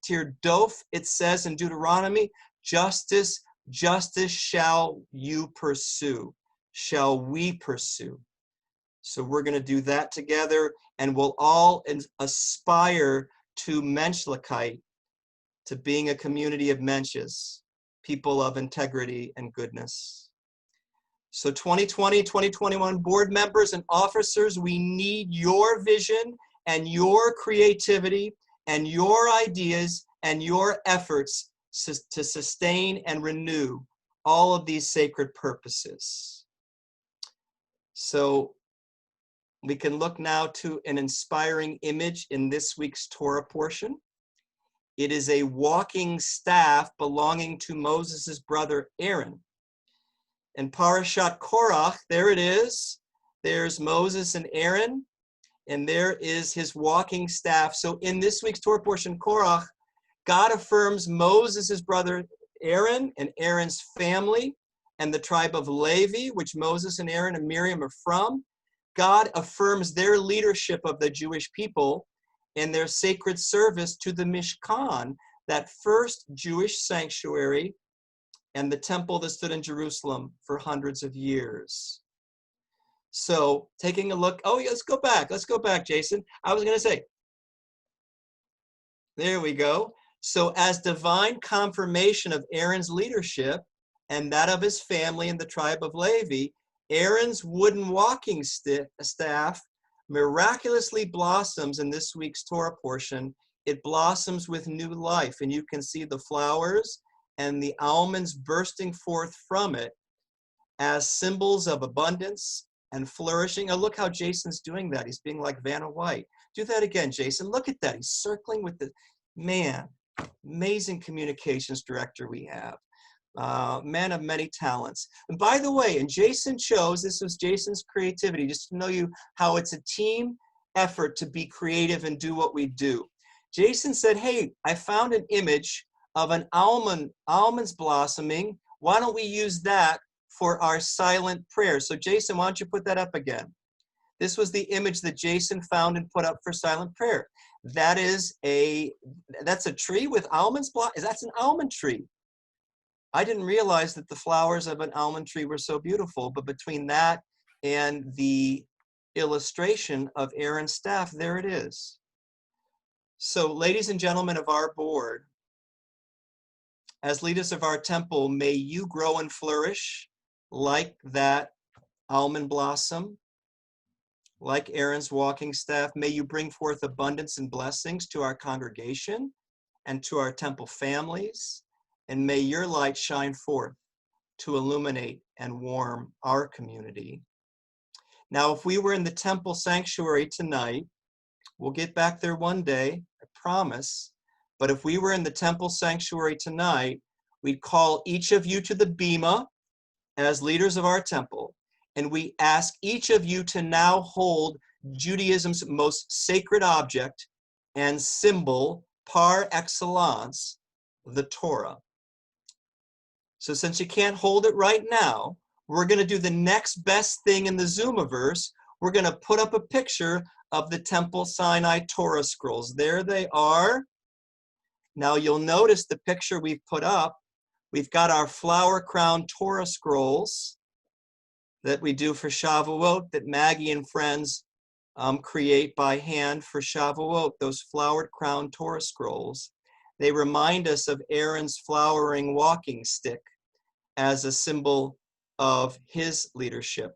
tirdof, it says in Deuteronomy, justice shall you pursue, shall we pursue. So we're going to do that together, and we'll all aspire to menschlichkeit, to being a community of mensches, people of integrity and goodness. So 2020, 2021 board members and officers, we need your vision and your creativity and your ideas and your efforts to sustain and renew all of these sacred purposes. So we can look now to an inspiring image in this week's Torah portion. It is a walking staff belonging to Moses' brother Aaron. In Parashat Korach, there it is. There's Moses and Aaron, and there is his walking staff. So in this week's Torah portion, Korach, God affirms Moses' brother Aaron and Aaron's family and the tribe of Levi, which Moses and Aaron and Miriam are from. God affirms their leadership of the Jewish people and their sacred service to the Mishkan, that first Jewish sanctuary and the temple that stood in Jerusalem for hundreds of years. So taking a look, oh, yeah, let's go back, Jason. I was going to say, there we go. So as divine confirmation of Aaron's leadership and that of his family and the tribe of Levi, Aaron's wooden walking staff miraculously blossoms in this week's Torah portion. It blossoms with new life, and you can see the flowers and the almonds bursting forth from it as symbols of abundance and flourishing. Oh, look how Jason's doing that. He's being like Vanna White. Do that again, Jason. Look at that. He's circling with the man. Amazing communications director we have. Man of many talents. And by the way, and Jason chose, this was Jason's creativity, just to know you how it's a team effort to be creative and do what we do. Jason said, hey, I found an image of an almonds blossoming. Why don't we use that for our silent prayer? So Jason, why don't you put that up again? This was the image that Jason found and put up for silent prayer. That's a tree with almonds. That's an almond tree. I didn't realize that the flowers of an almond tree were so beautiful, but between that and the illustration of Aaron's staff, there it is. So, ladies and gentlemen of our board, as leaders of our temple, may you grow and flourish like that almond blossom, like Aaron's walking staff. May you bring forth abundance and blessings to our congregation and to our temple families. And may your light shine forth to illuminate and warm our community. Now, if we were in the temple sanctuary tonight, we'll get back there one day, I promise. But if we were in the temple sanctuary tonight, we'd call each of you to the bima as leaders of our temple. And we ask each of you to now hold Judaism's most sacred object and symbol par excellence, the Torah. So since you can't hold it right now, we're going to do the next best thing in the Zoomiverse. We're going to put up a picture of the Temple Sinai Torah scrolls. There they are. Now you'll notice the picture we've put up. We've got our flower-crowned Torah scrolls that we do for Shavuot, that Maggie and friends create by hand for Shavuot, those flowered-crowned Torah scrolls. They remind us of Aaron's flowering walking stick as a symbol of his leadership.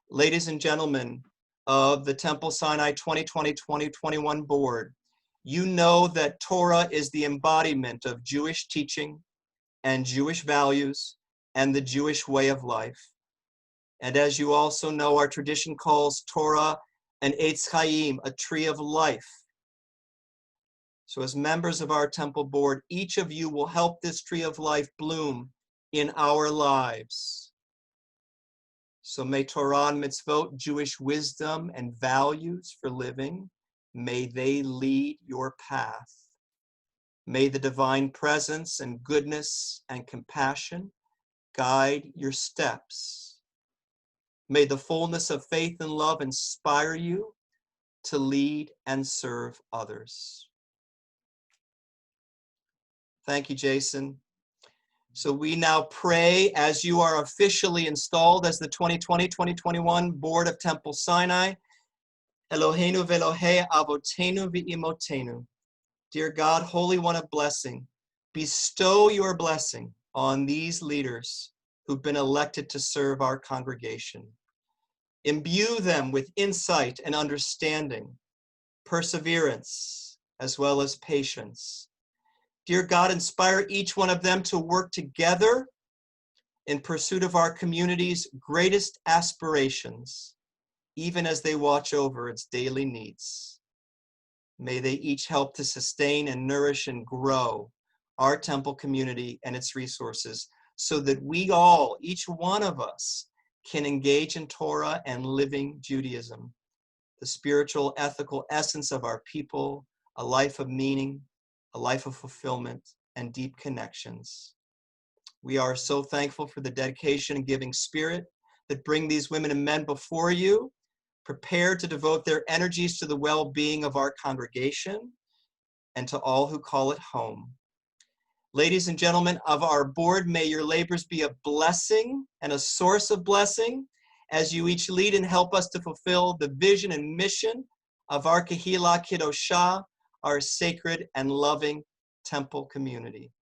Ladies and gentlemen of the Temple Sinai 2020-2021 board, you know that Torah is the embodiment of Jewish teaching and Jewish values and the Jewish way of life. And as you also know, our tradition calls Torah an Eitz Chaim, a tree of life. So as members of our temple board, each of you will help this tree of life bloom in our lives. So may Torah and mitzvot, Jewish wisdom and values for living, may they lead your path. May the divine presence and goodness and compassion guide your steps. May the fullness of faith and love inspire you to lead and serve others. Thank you, Jason. So we now pray as you are officially installed as the 2020-2021 Board of Temple Sinai. Eloheinu ve'Elohei avotenu ve'imotenu. Dear God, Holy One of blessing, bestow your blessing on these leaders who've been elected to serve our congregation. Imbue them with insight and understanding, perseverance, as well as patience. Dear God, inspire each one of them to work together in pursuit of our community's greatest aspirations, even as they watch over its daily needs. May they each help to sustain and nourish and grow our temple community and its resources so that we all, each one of us, can engage in Torah and living Judaism, the spiritual, ethical essence of our people, a life of meaning, a life of fulfillment, and deep connections. We are so thankful for the dedication and giving spirit that bring these women and men before you, prepared to devote their energies to the well-being of our congregation and to all who call it home. Ladies and gentlemen of our board, may your labors be a blessing and a source of blessing as you each lead and help us to fulfill the vision and mission of our Kehillah Kedoshah, our sacred and loving temple community.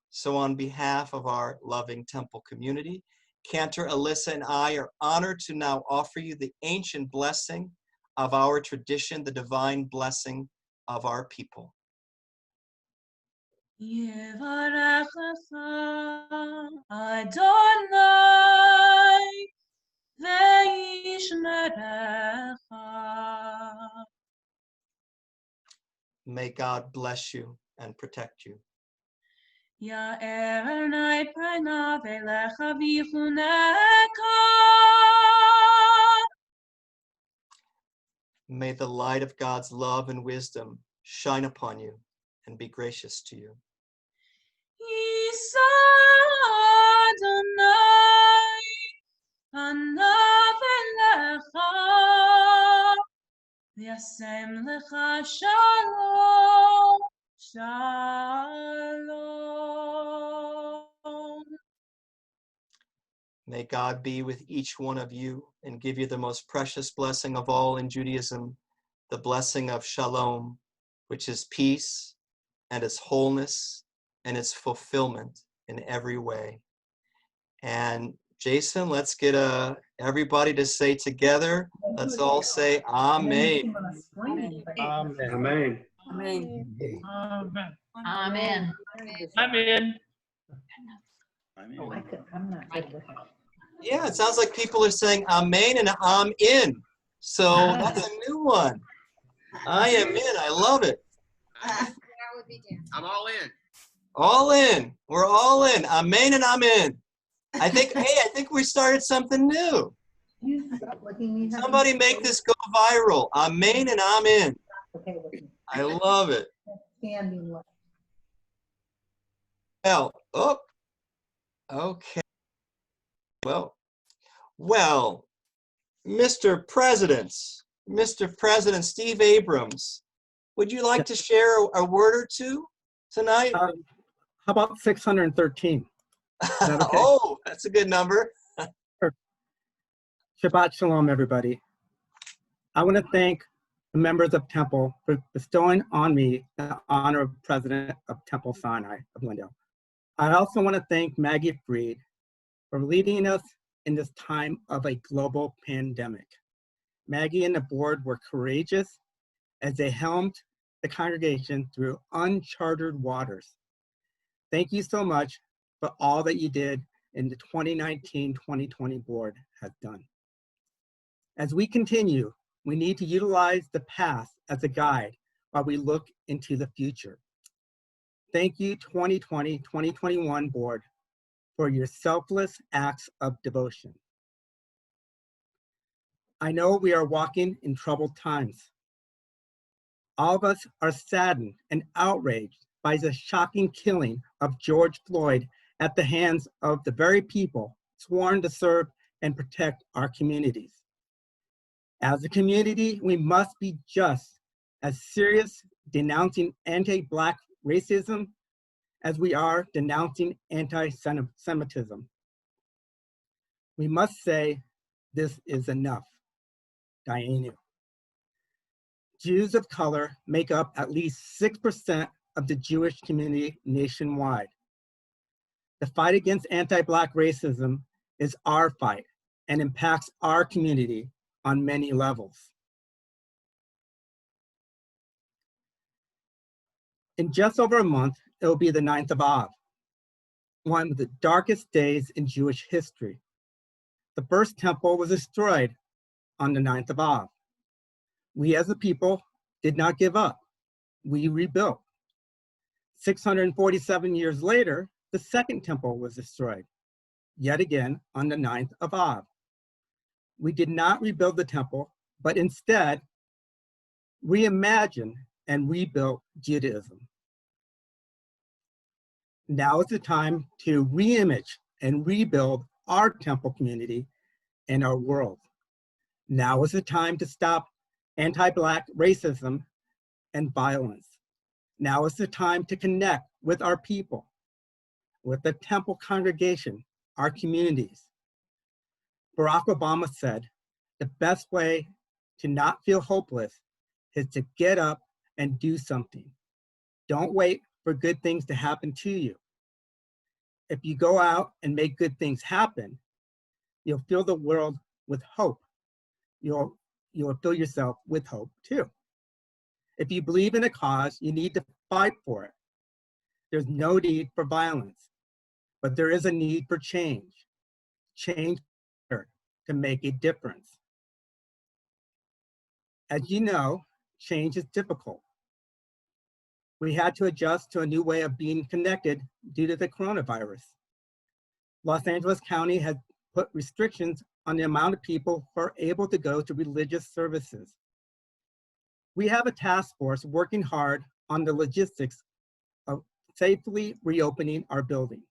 So on behalf of our loving temple community, Cantor Alyssa and I are honored to now offer you the ancient blessing of our tradition, the divine blessing of our people. Yevarechecha Adonai ve'yishmerecha. May God bless you and protect you. Ya'er nai pranav elecha v'yichuneka. May the light of God's love and wisdom shine upon you and be gracious to you. Yisa Adonai panav elecha v'yasem lecha shalom. Shalom. May God be with each one of you and give you the most precious blessing of all in Judaism, the blessing of shalom, which is peace and its wholeness and its fulfillment in every way. And Jason, let's get everybody to say together. Let's all say Amen. Amen. Amen. Amen. Amen. Amen. I'm in. I'm not good with that. Yeah, it sounds like people are saying Amen and I'm in. So that's a new one. I am in. I love it. I'm all in. All in. We're all in. Amen and I'm in. I think we started something new. Somebody make this go viral. Amen and I'm in. I love it. Well, okay. Well, Mr. President Steve Abrams, would you like to share a word or two tonight? How about 613? Is that okay? Oh, that's a good number. Shabbat Shalom, everybody. I want to thank the members of Temple for bestowing on me the honor of President of Temple Sinai of Glendale. I also want to thank Maggie Freed for leading us in this time of a global pandemic. Maggie and the board were courageous as they helmed the congregation through uncharted waters. Thank you so much for all that you did in the 2019-2020 board has done. As we continue, we need to utilize the past as a guide while we look into the future. Thank you 2020-2021 board for your selfless acts of devotion. I know we are walking in troubled times. All of us are saddened and outraged by the shocking killing of George Floyd at the hands of the very people sworn to serve and protect our communities. As a community, we must be just as serious denouncing anti-Black racism as we are denouncing anti-Semitism. We must say, this is enough. Dayenu. Jews of color make up at least 6% of the Jewish community nationwide. The fight against anti-Black racism is our fight and impacts our community on many levels. In just over a month, it will be the 9th of Av, one of the darkest days in Jewish history. The first temple was destroyed on the 9th of Av. We as a people did not give up. We rebuilt. 647 years later, the second temple was destroyed, yet again on the 9th of Av. We did not rebuild the temple, but instead reimagined and rebuilt Judaism. Now is the time to reimage and rebuild our temple community and our world. Now is the time to stop anti-Black racism and violence. Now is the time to connect with our people, with the temple congregation, our communities. Barack Obama said, the best way to not feel hopeless is to get up and do something. Don't wait for good things to happen to you. If you go out and make good things happen, you'll fill the world with hope. You'll fill yourself with hope too. If you believe in a cause, you need to fight for it. There's no need for violence, but there is a need for change. Change to make a difference. As you know, change is difficult. We had to adjust to a new way of being connected due to the coronavirus. Los Angeles County has put restrictions on the amount of people who are able to go to religious services. We have a task force working hard on the logistics of safely reopening our building.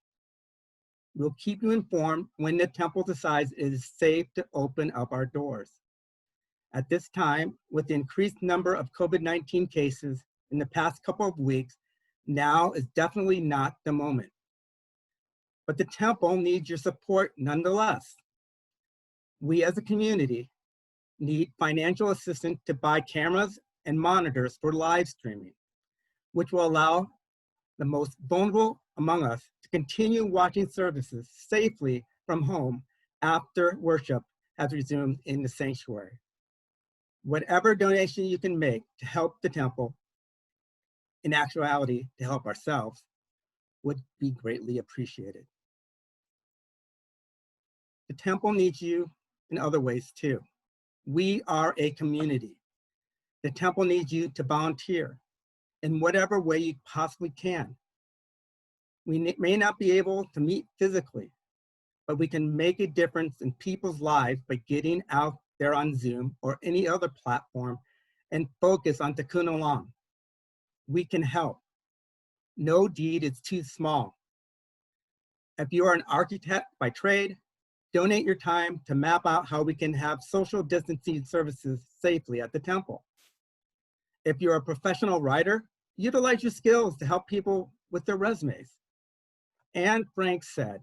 We'll keep you informed when the temple decides it is safe to open up our doors. At this time, with the increased number of COVID-19 cases in the past couple of weeks, now is definitely not the moment. But the temple needs your support nonetheless. We as a community need financial assistance to buy cameras and monitors for live streaming, which will allow the most vulnerable among us to continue watching services safely from home after worship has resumed in the sanctuary. Whatever donation you can make to help the temple, in actuality, to help ourselves, would be greatly appreciated. The temple needs you in other ways too. We are a community. The temple needs you to volunteer in whatever way you possibly can. We may not be able to meet physically, but we can make a difference in people's lives by getting out there on Zoom or any other platform and focus on Tikkun Olam. We can help. No deed is too small. If you are an architect by trade, donate your time to map out how we can have social distancing services safely at the temple. If you're a professional writer, utilize your skills to help people with their resumes. And Frank said,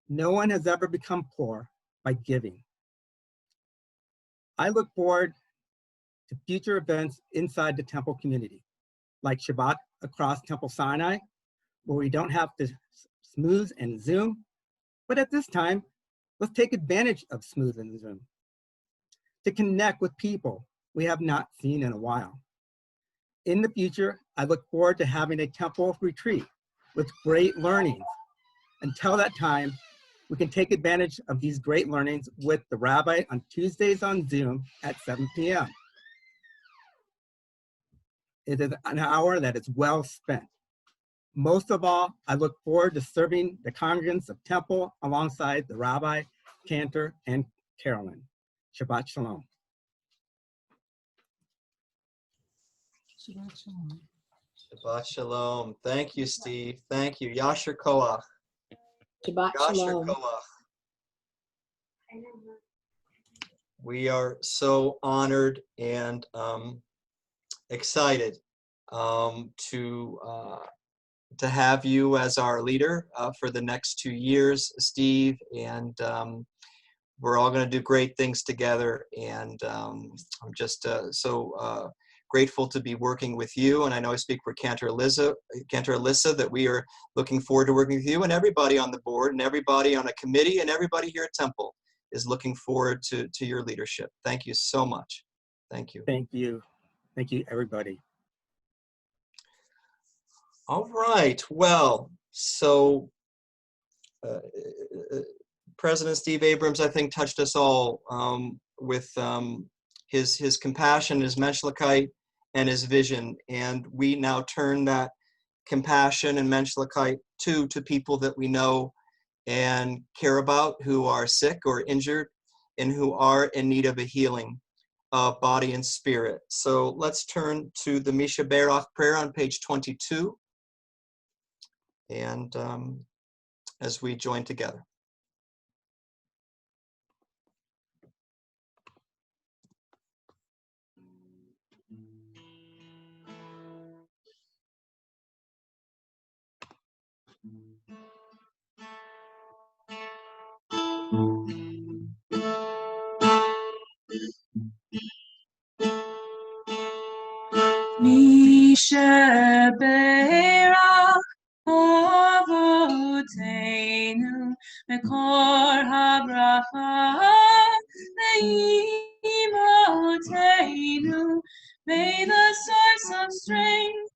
no one has ever become poor by giving. I look forward to future events inside the temple community, like Shabbat across Temple Sinai, where we don't have to smooth and Zoom, but at this time, let's take advantage of smooth and Zoom to connect with people we have not seen in a while. In the future, I look forward to having a temple retreat with great learnings. Until that time, we can take advantage of these great learnings with the rabbi on Tuesdays on Zoom at 7 p.m. It is an hour that is well spent. Most of all, I look forward to serving the congregants of Temple alongside the Rabbi, Cantor, and Carolyn. Shabbat Shalom. Shabbat Shalom. Thank you, Steve. Thank you. Yasher Koach. Shabbat Yasher Shalom. Koach. We are so honored and excited to have you as our leader for the next 2 years, Steve, and we're all going to do great things together, and I'm just so grateful to be working with you, and I know I speak for Cantor Alyssa, that we are looking forward to working with you, and everybody on the board, and everybody on a committee, and everybody here at Temple is looking forward to your leadership. Thank you so much. Thank you. Thank you. Thank you, everybody. All right. Well, so President Steve Abrams, I think, touched us all with his compassion, his menschlichkeit, and his vision. And we now turn that compassion and menschlichkeit to people that we know and care about, who are sick or injured and who are in need of a healing of body and spirit. So let's turn to the Misha Berach prayer on page 22. And as we join together. Misha Berach Avotenu Mekor HaBracha Leimotenu. May the source of strength,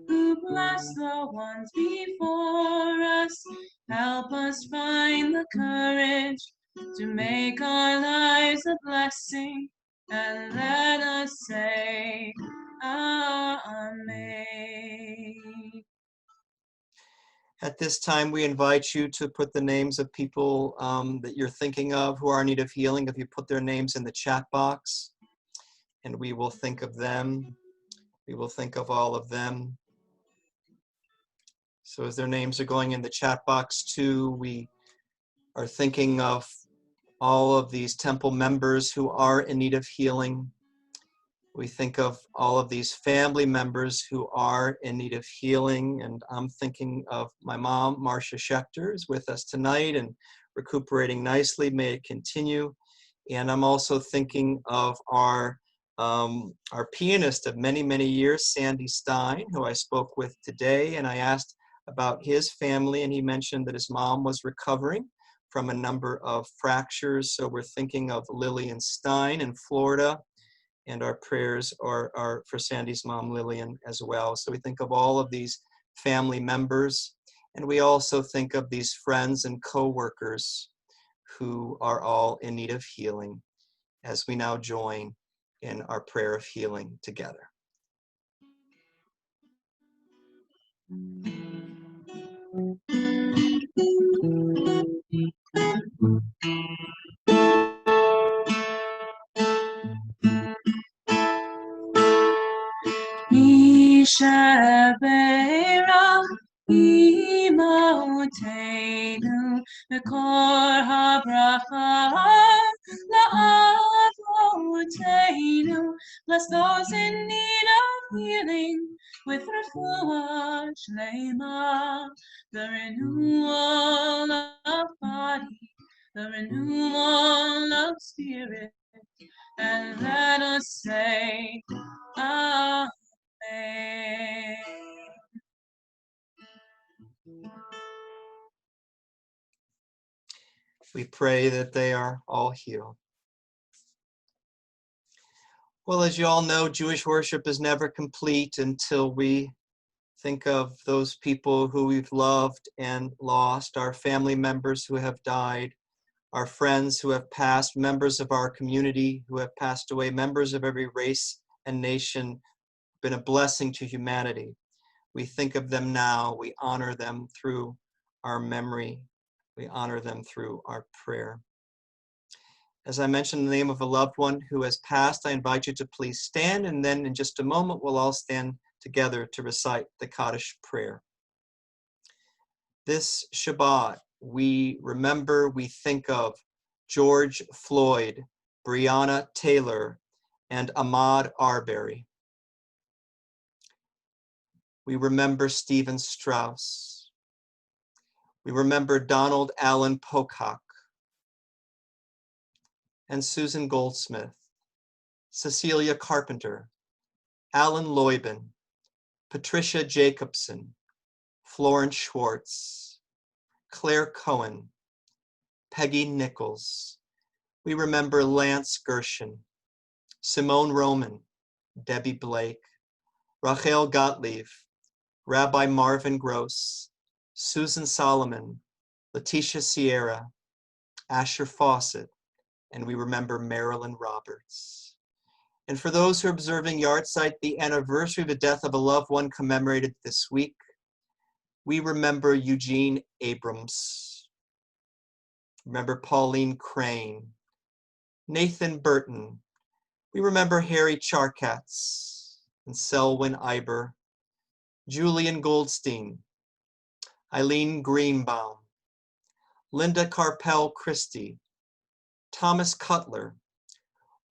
who bless the ones before us, help us find the courage to make our lives a blessing, and let us say Amen. At this time, we invite you to put the names of people that you're thinking of who are in need of healing. If you put their names in the chat box, and we will think of them. We will think of all of them. So as their names are going in the chat box too, we are thinking of all of these temple members who are in need of healing. We think of all of these family members who are in need of healing. And I'm thinking of my mom, Marcia Schechter, is with us tonight and recuperating nicely. May it continue. And I'm also thinking of our pianist of many, many years, Sandy Stein, who I spoke with today. And I asked about his family, and he mentioned that his mom was recovering from a number of fractures. So we're thinking of Lillian Stein in Florida, and our prayers are for Sandy's mom, Lillian, as well. So we think of all of these family members, and we also think of these friends and co-workers who are all in need of healing as we now join in our prayer of healing together. Yishabera imotenu v'kor habracha la'avotenu. Bless those in need of healing with refuah shlema, the renewal of body, the renewal of spirit, and let us say, Amen. We pray that they are all healed. Well, as you all know, Jewish worship is never complete until we think of those people who we've loved and lost, our family members who have died, our friends who have passed, members of our community who have passed away, members of every race and nation, been a blessing to humanity. We think of them now. We honor them through our memory. We honor them through our prayer. As I mentioned the name of a loved one who has passed, I invite you to please stand, and then in just a moment, we'll all stand together to recite the Kaddish prayer. This Shabbat, we remember, we think of George Floyd, Breonna Taylor, and Ahmaud Arbery. We remember Stephen Strauss. We remember Donald Allen Pocock and Susan Goldsmith, Cecilia Carpenter, Alan Loibin, Patricia Jacobson, Florence Schwartz, Claire Cohen, Peggy Nichols. We remember Lance Gershon, Simone Roman, Debbie Blake, Rachel Gottlieb, Rabbi Marvin Gross, Susan Solomon, Letitia Sierra, Asher Fawcett, and we remember Marilyn Roberts. And for those who are observing Yahrzeit, the anniversary of the death of a loved one commemorated this week, we remember Eugene Abrams. Remember Pauline Crane, Nathan Burton. We remember Harry Charkatz and Selwyn Iber, Julian Goldstein, Eileen Greenbaum, Linda Carpel Christie, Thomas Cutler.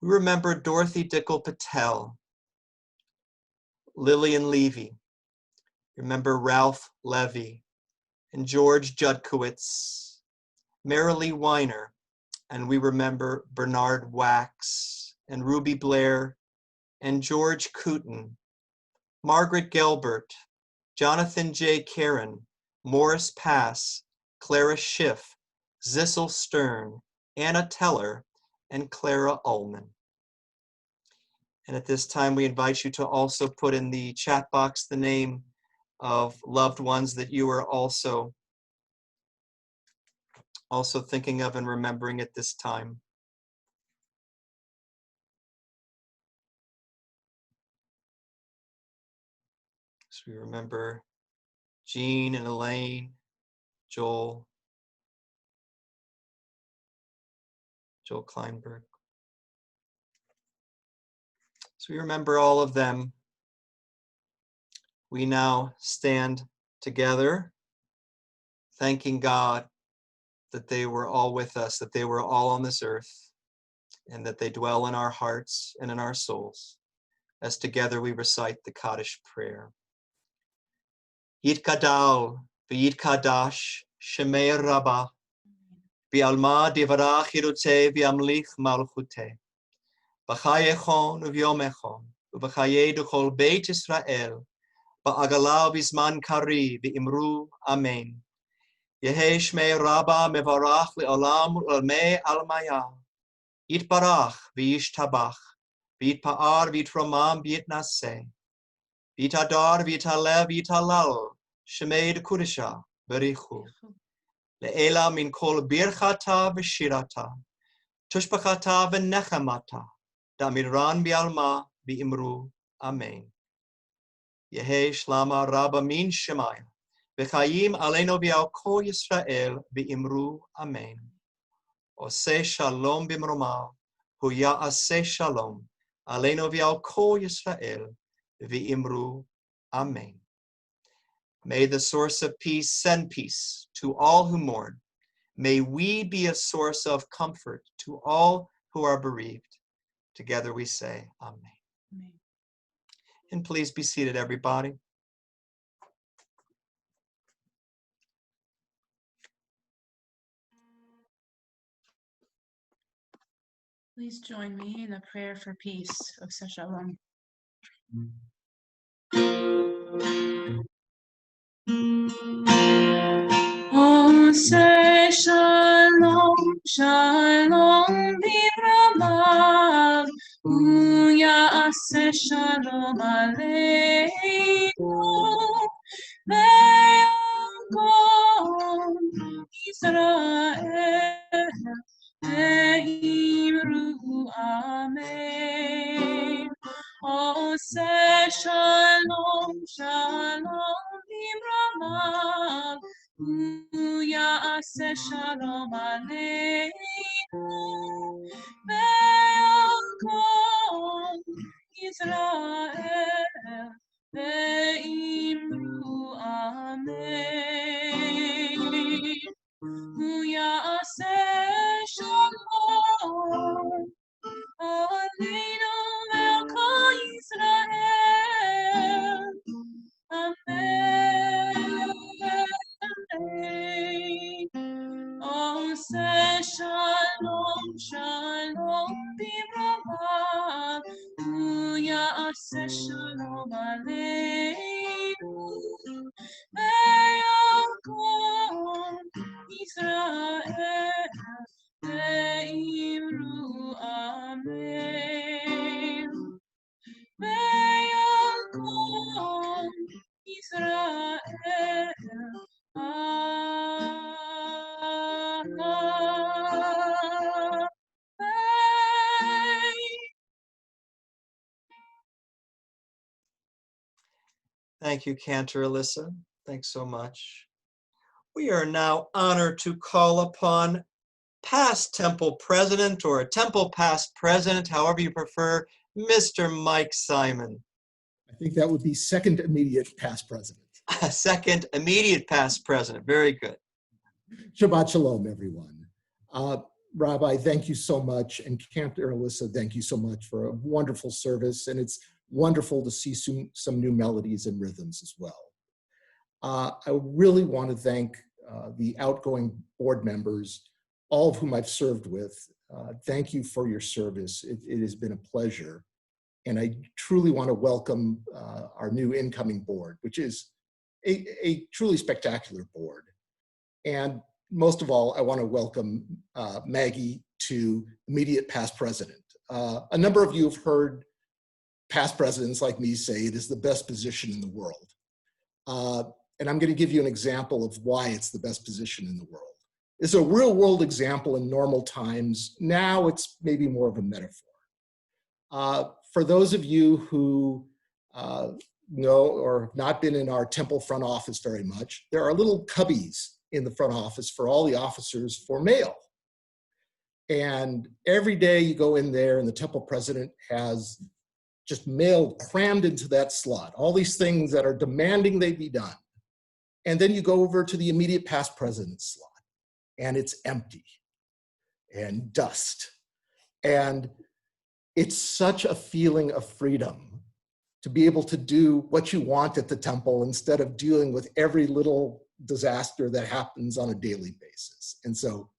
We remember Dorothy Dickel Patel, Lillian Levy. Remember Ralph Levy and George Judkowitz, Marilee Weiner, and we remember Bernard Wax and Ruby Blair and George Cooten, Margaret Gelbert, Jonathan J. Karen, Morris Pass, Clara Schiff, Zissel Stern, Anna Teller, and Clara Ullman. And at this time, we invite you to also put in the chat box the name of loved ones that you are also thinking of and remembering at this time. So we remember Jean and Elaine, Joel Kleinberg. So we remember all of them. We now stand together, thanking God that they were all with us, that they were all on this earth, and that they dwell in our hearts and in our souls, as together we recite the Kaddish prayer. Yitkadal v'yitkadash shemei Rabbah v'alma divarach yiruteh v'amlich malchuteh v'chayechon v'yomechon v'chaye d'chol Beit Yisrael ba'agala v'zman kari v'imru amen. Yehei shmei Rabbah mevarach le'olam u'almei almaya yitbarach v'yishtabach v'yitpa'ar v'yitromam v'yitnaseh v'yitadar v'yitalev v'yitalal shemei d'kudesha berichu le'ela min kol birchata v'shirata tushbachata v'nechamata da'miran bi'alma v'imru amen. Yehei shlama Rabbah min shemaya v'chayim aleinu v'al kol Yisrael v'imru amen. Oseh shalom b'mromav hu ya'aseh shalom aleinu v'al kol Yisrael v'imru amen. May the source of peace send peace to all who mourn. May we be a source of comfort to all who are bereaved. Together we say, Amen. Amen. And please be seated, everybody. Please join me in a prayer for peace. Oseh Shalom. Oseh Shalom, Shalom b'ramav, u'ya'aseh Shalom aleinu, ve'yamkom Yisrael, ve'imru amen. Oseh Shalom, Shalom b'ramav, u'ya'aseh Shalom aleinu, ve'yamkom Yisrael, ve'imru amen. U'ya'aseh Shalom aleinu ve'al kol Yisrael. Amen. Oseh Shalom, Shalom b'ramav, u'ya'aseh Shalom aleinu, ve'yamkom Yisrael, ve'imru amen. Ve'yamkom Yisrael, amen. Thank you, Cantor Alyssa. Thanks so much. We are now honored to call upon past temple president or a temple past president, however you prefer, Mr. Mike Simon. I think that would be second immediate past president. Second immediate past president. Very good. Shabbat shalom, everyone. Rabbi, thank you so much. And Cantor Alyssa, thank you so much for a wonderful service. And it's wonderful to see some new melodies and rhythms as well. I really want to thank the outgoing board members, all of whom I've served with. Thank you for your service. It has been a pleasure. And I truly want to welcome our new incoming board, which is a truly spectacular board. And most of all, I want to welcome Maggie to immediate past president. A number of you have heard past presidents like me say it is the best position in the world. And I'm going to give you an example of why it's the best position in the world. It's a real world example in normal times. Now it's maybe more of a metaphor. For those of you who know or have not been in our temple front office very much, there are little cubbies in the front office for all the officers for mail. And every day you go in there and the temple president has just mail crammed into that slot, all these things that are demanding they be done. And then you go over to the immediate past president's slot and it's empty and dust. And it's such a feeling of freedom to be able to do what you want at the temple instead of dealing with every little disaster that happens on a daily basis. And so,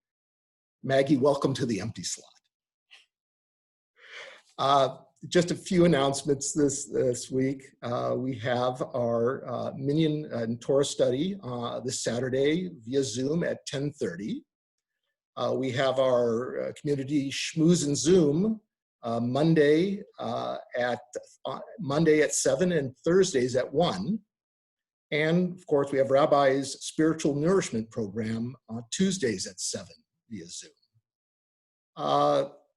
Maggie, welcome to the empty slot. Just a few announcements this week. We have our Minyan and Torah study this Saturday via Zoom at 10:30. We have our community Shmooze and Zoom Monday at 7 and Thursdays at 1. And of course, we have Rabbi's Spiritual Nourishment Program on Tuesdays at 7 via Zoom.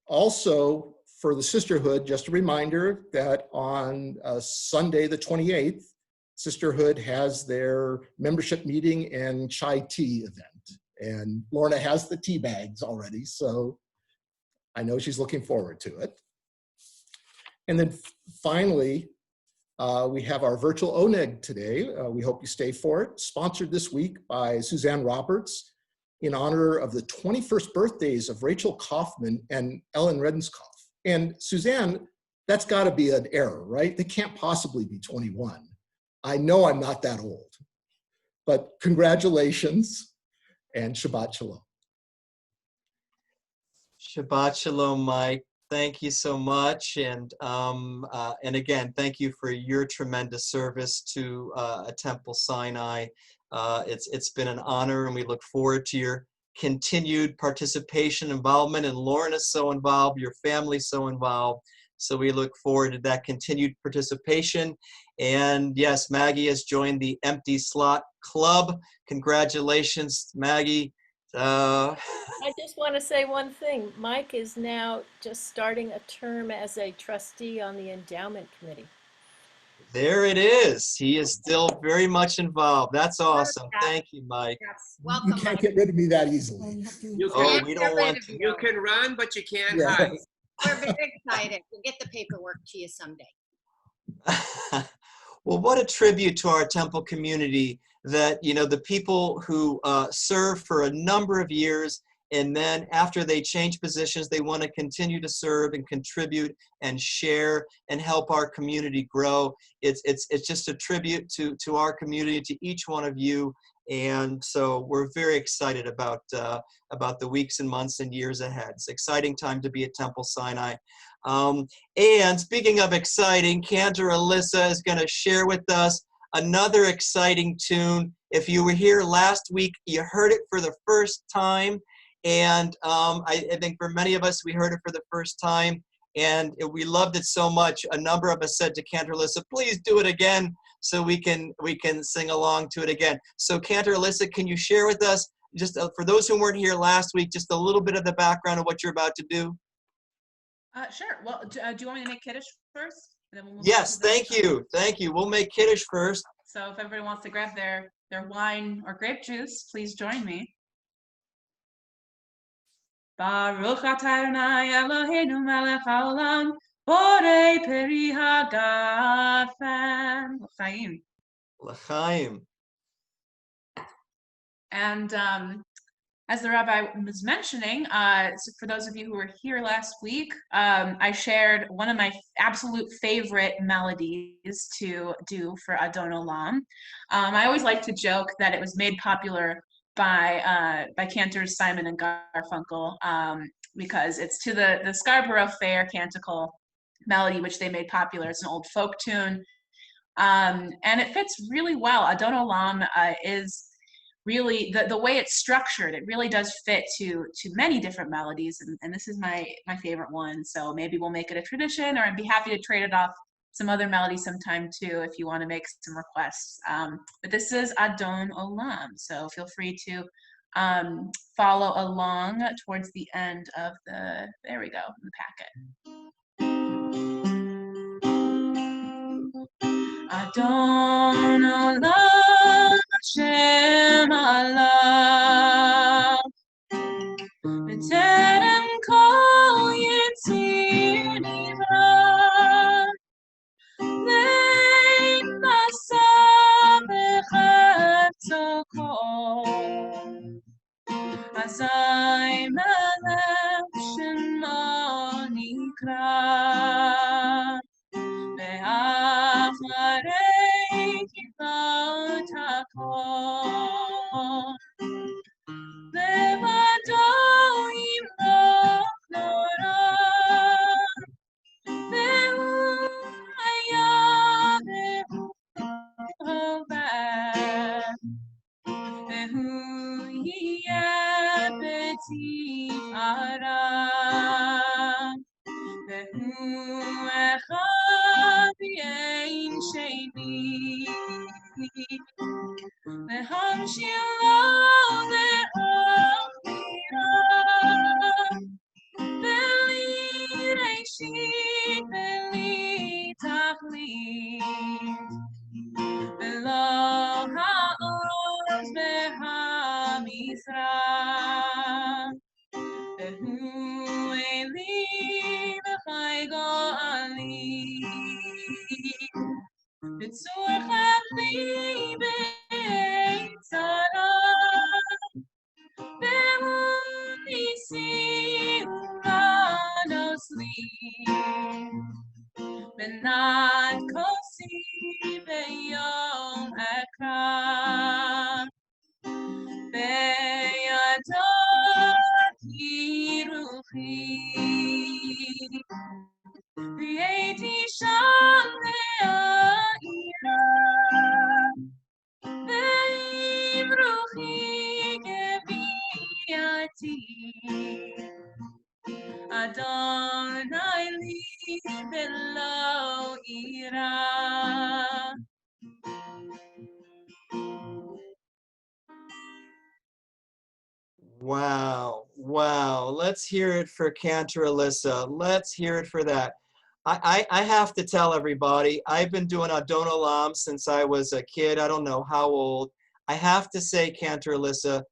Also, for the Sisterhood, just a reminder that on Sunday the 28th, Sisterhood has their membership meeting and chai tea event. And Lorna has the tea bags already, so I know she's looking forward to it. And then finally, we have our virtual Oneg today. We hope you stay for it. Sponsored this week by Suzanne Roberts in honor of the 21st birthdays of Rachel Kaufman and Ellen Redenskoff. And Suzanne, that's got to be an error, right? They can't possibly be 21. I know I'm not that old, but congratulations and Shabbat Shalom. Shabbat Shalom, Mike. Thank you so much. And again, thank you for your tremendous service to Temple Sinai. It's been an honor, and we look forward to your continued participation, involvement, and Lorna's so involved, your family's so involved. So we look forward to that continued participation. And yes, Maggie has joined the Empty Slot Club. Congratulations, Maggie. I just want to say one thing. Mike is now just starting a term as a trustee on the endowment committee. There it is. He is still very much involved. That's awesome. Thank you, Mike. Yes. Welcome, You can't get rid of me that easily. You Oh, can, we don't want to. you can run, but you can't Yeah. hide. We're very excited. We'll get the paperwork to you someday. Well, what a tribute to our temple community that, you know, the people who serve for a number of years, and then after they change positions, they want to continue to serve and contribute and share and help our community grow. It's just a tribute to our community, to each one of you. And so we're very excited about the weeks and months and years ahead. It's an exciting time to be at Temple Sinai. And speaking of exciting, Cantor Alyssa is going to share with us another exciting tune. If you were here last week, you heard it for the first time. And I think for many of us, we heard it for the first time. And we loved it so much. A number of us said to Cantor Alyssa, please do it again so we can sing along to it again. So Cantor Alyssa, can you share with us, just for those who weren't here last week, just a little bit of the background of what you're about to do? Sure. Well, do you want me to make Kiddush first? And then we'll move Yes, on to the thank you. Thank you. We'll make Kiddush first. So if everybody wants to grab their wine or grape juice, please join me. Baruch atah Adonai Eloheinu melech haolam, borei peri hagafen. L'chaim. L'chaim. And as the rabbi was mentioning, so for those of you who were here last week, I shared one of my absolute favorite melodies to do for Adon Olam. I always like to joke that it was made popular by Cantor's Simon and Garfunkel, because it's to the Scarborough Fair canticle melody, which they made popular. It's an old folk tune, and it fits really well. Adon Olam is really the way it's structured. It really does fit to many different melodies, and this is my favorite one. So maybe we'll make it a tradition, or I'd be happy to trade it off some other melodies sometime too, if you want to make some requests. But this is Adon Olam, so feel free to follow along towards the end of there we go, in the packet. Adon Olam, Shem alav B'terem kol yitzir nivra Lein nasa b'chatzo kol Azai melech shemo nikra Be'acharei kivot hakol Levado yimloch nora Ve'hu haya ve'hu hoveh Ve'hu yiyeh b'tifara Ve'hu echad v'yein sheni Ve'hamshil lo le'ochira Ve'li reishit ve'li tachlit Ve'lo ha'oz ve'hamizrach Ve'hu eli v'chai go'ali B'tzur chafli b'eit tzara Ve'hu nisi u'manos li Benat kosi be'yom ekra Be'yadot yiruchi V'yeti sham le'a'ira Ve'imruchi gevi'ati Adonai li v'lo ira Wow, wow. Let's hear it for Cantor Alyssa. Let's hear it for that. I have to tell everybody, I've been doing Adon Olam since I was a kid. I don't know how old. I have to say, Cantor Alyssa,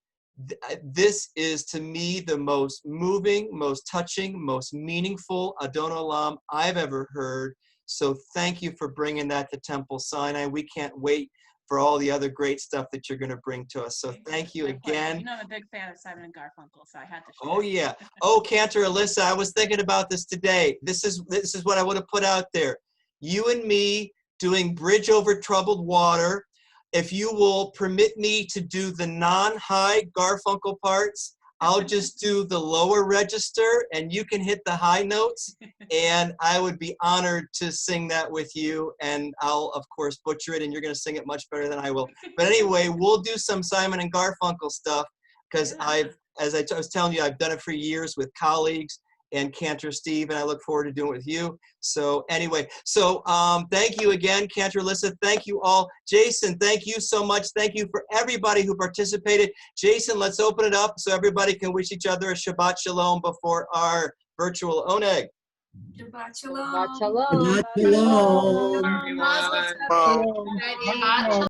this is to me the most moving, most touching, most meaningful Adon Olam I've ever heard. So thank you for bringing that to Temple Sinai. We can't wait for all the other great stuff that you're going to bring to us. So thank you again. You know, I'm a big fan of Simon and Garfunkel, so I had to share. Oh yeah. Oh, Cantor Alyssa, I was thinking about this today. This is what I would have put out there. You and me doing Bridge Over Troubled Water. If you will permit me to do the non-high Garfunkel parts, I'll just do the lower register and you can hit the high notes, and I would be honored to sing that with you, and I'll of course butcher it and you're going to sing it much better than I will. But anyway, we'll do some Simon and Garfunkel stuff because as I was telling you, I've done it for years with colleagues and Cantor Steve, and I look forward to doing it with you. So anyway, so thank you again, Cantor Alyssa. Thank you all. Jason, thank you so much. Thank you for everybody who participated. Jason, let's open it up so everybody can wish each other a Shabbat Shalom before our virtual Oneg. Shabbat shalom. Shabbat shalom. Shabbat shalom. Mazel tov. Shalom.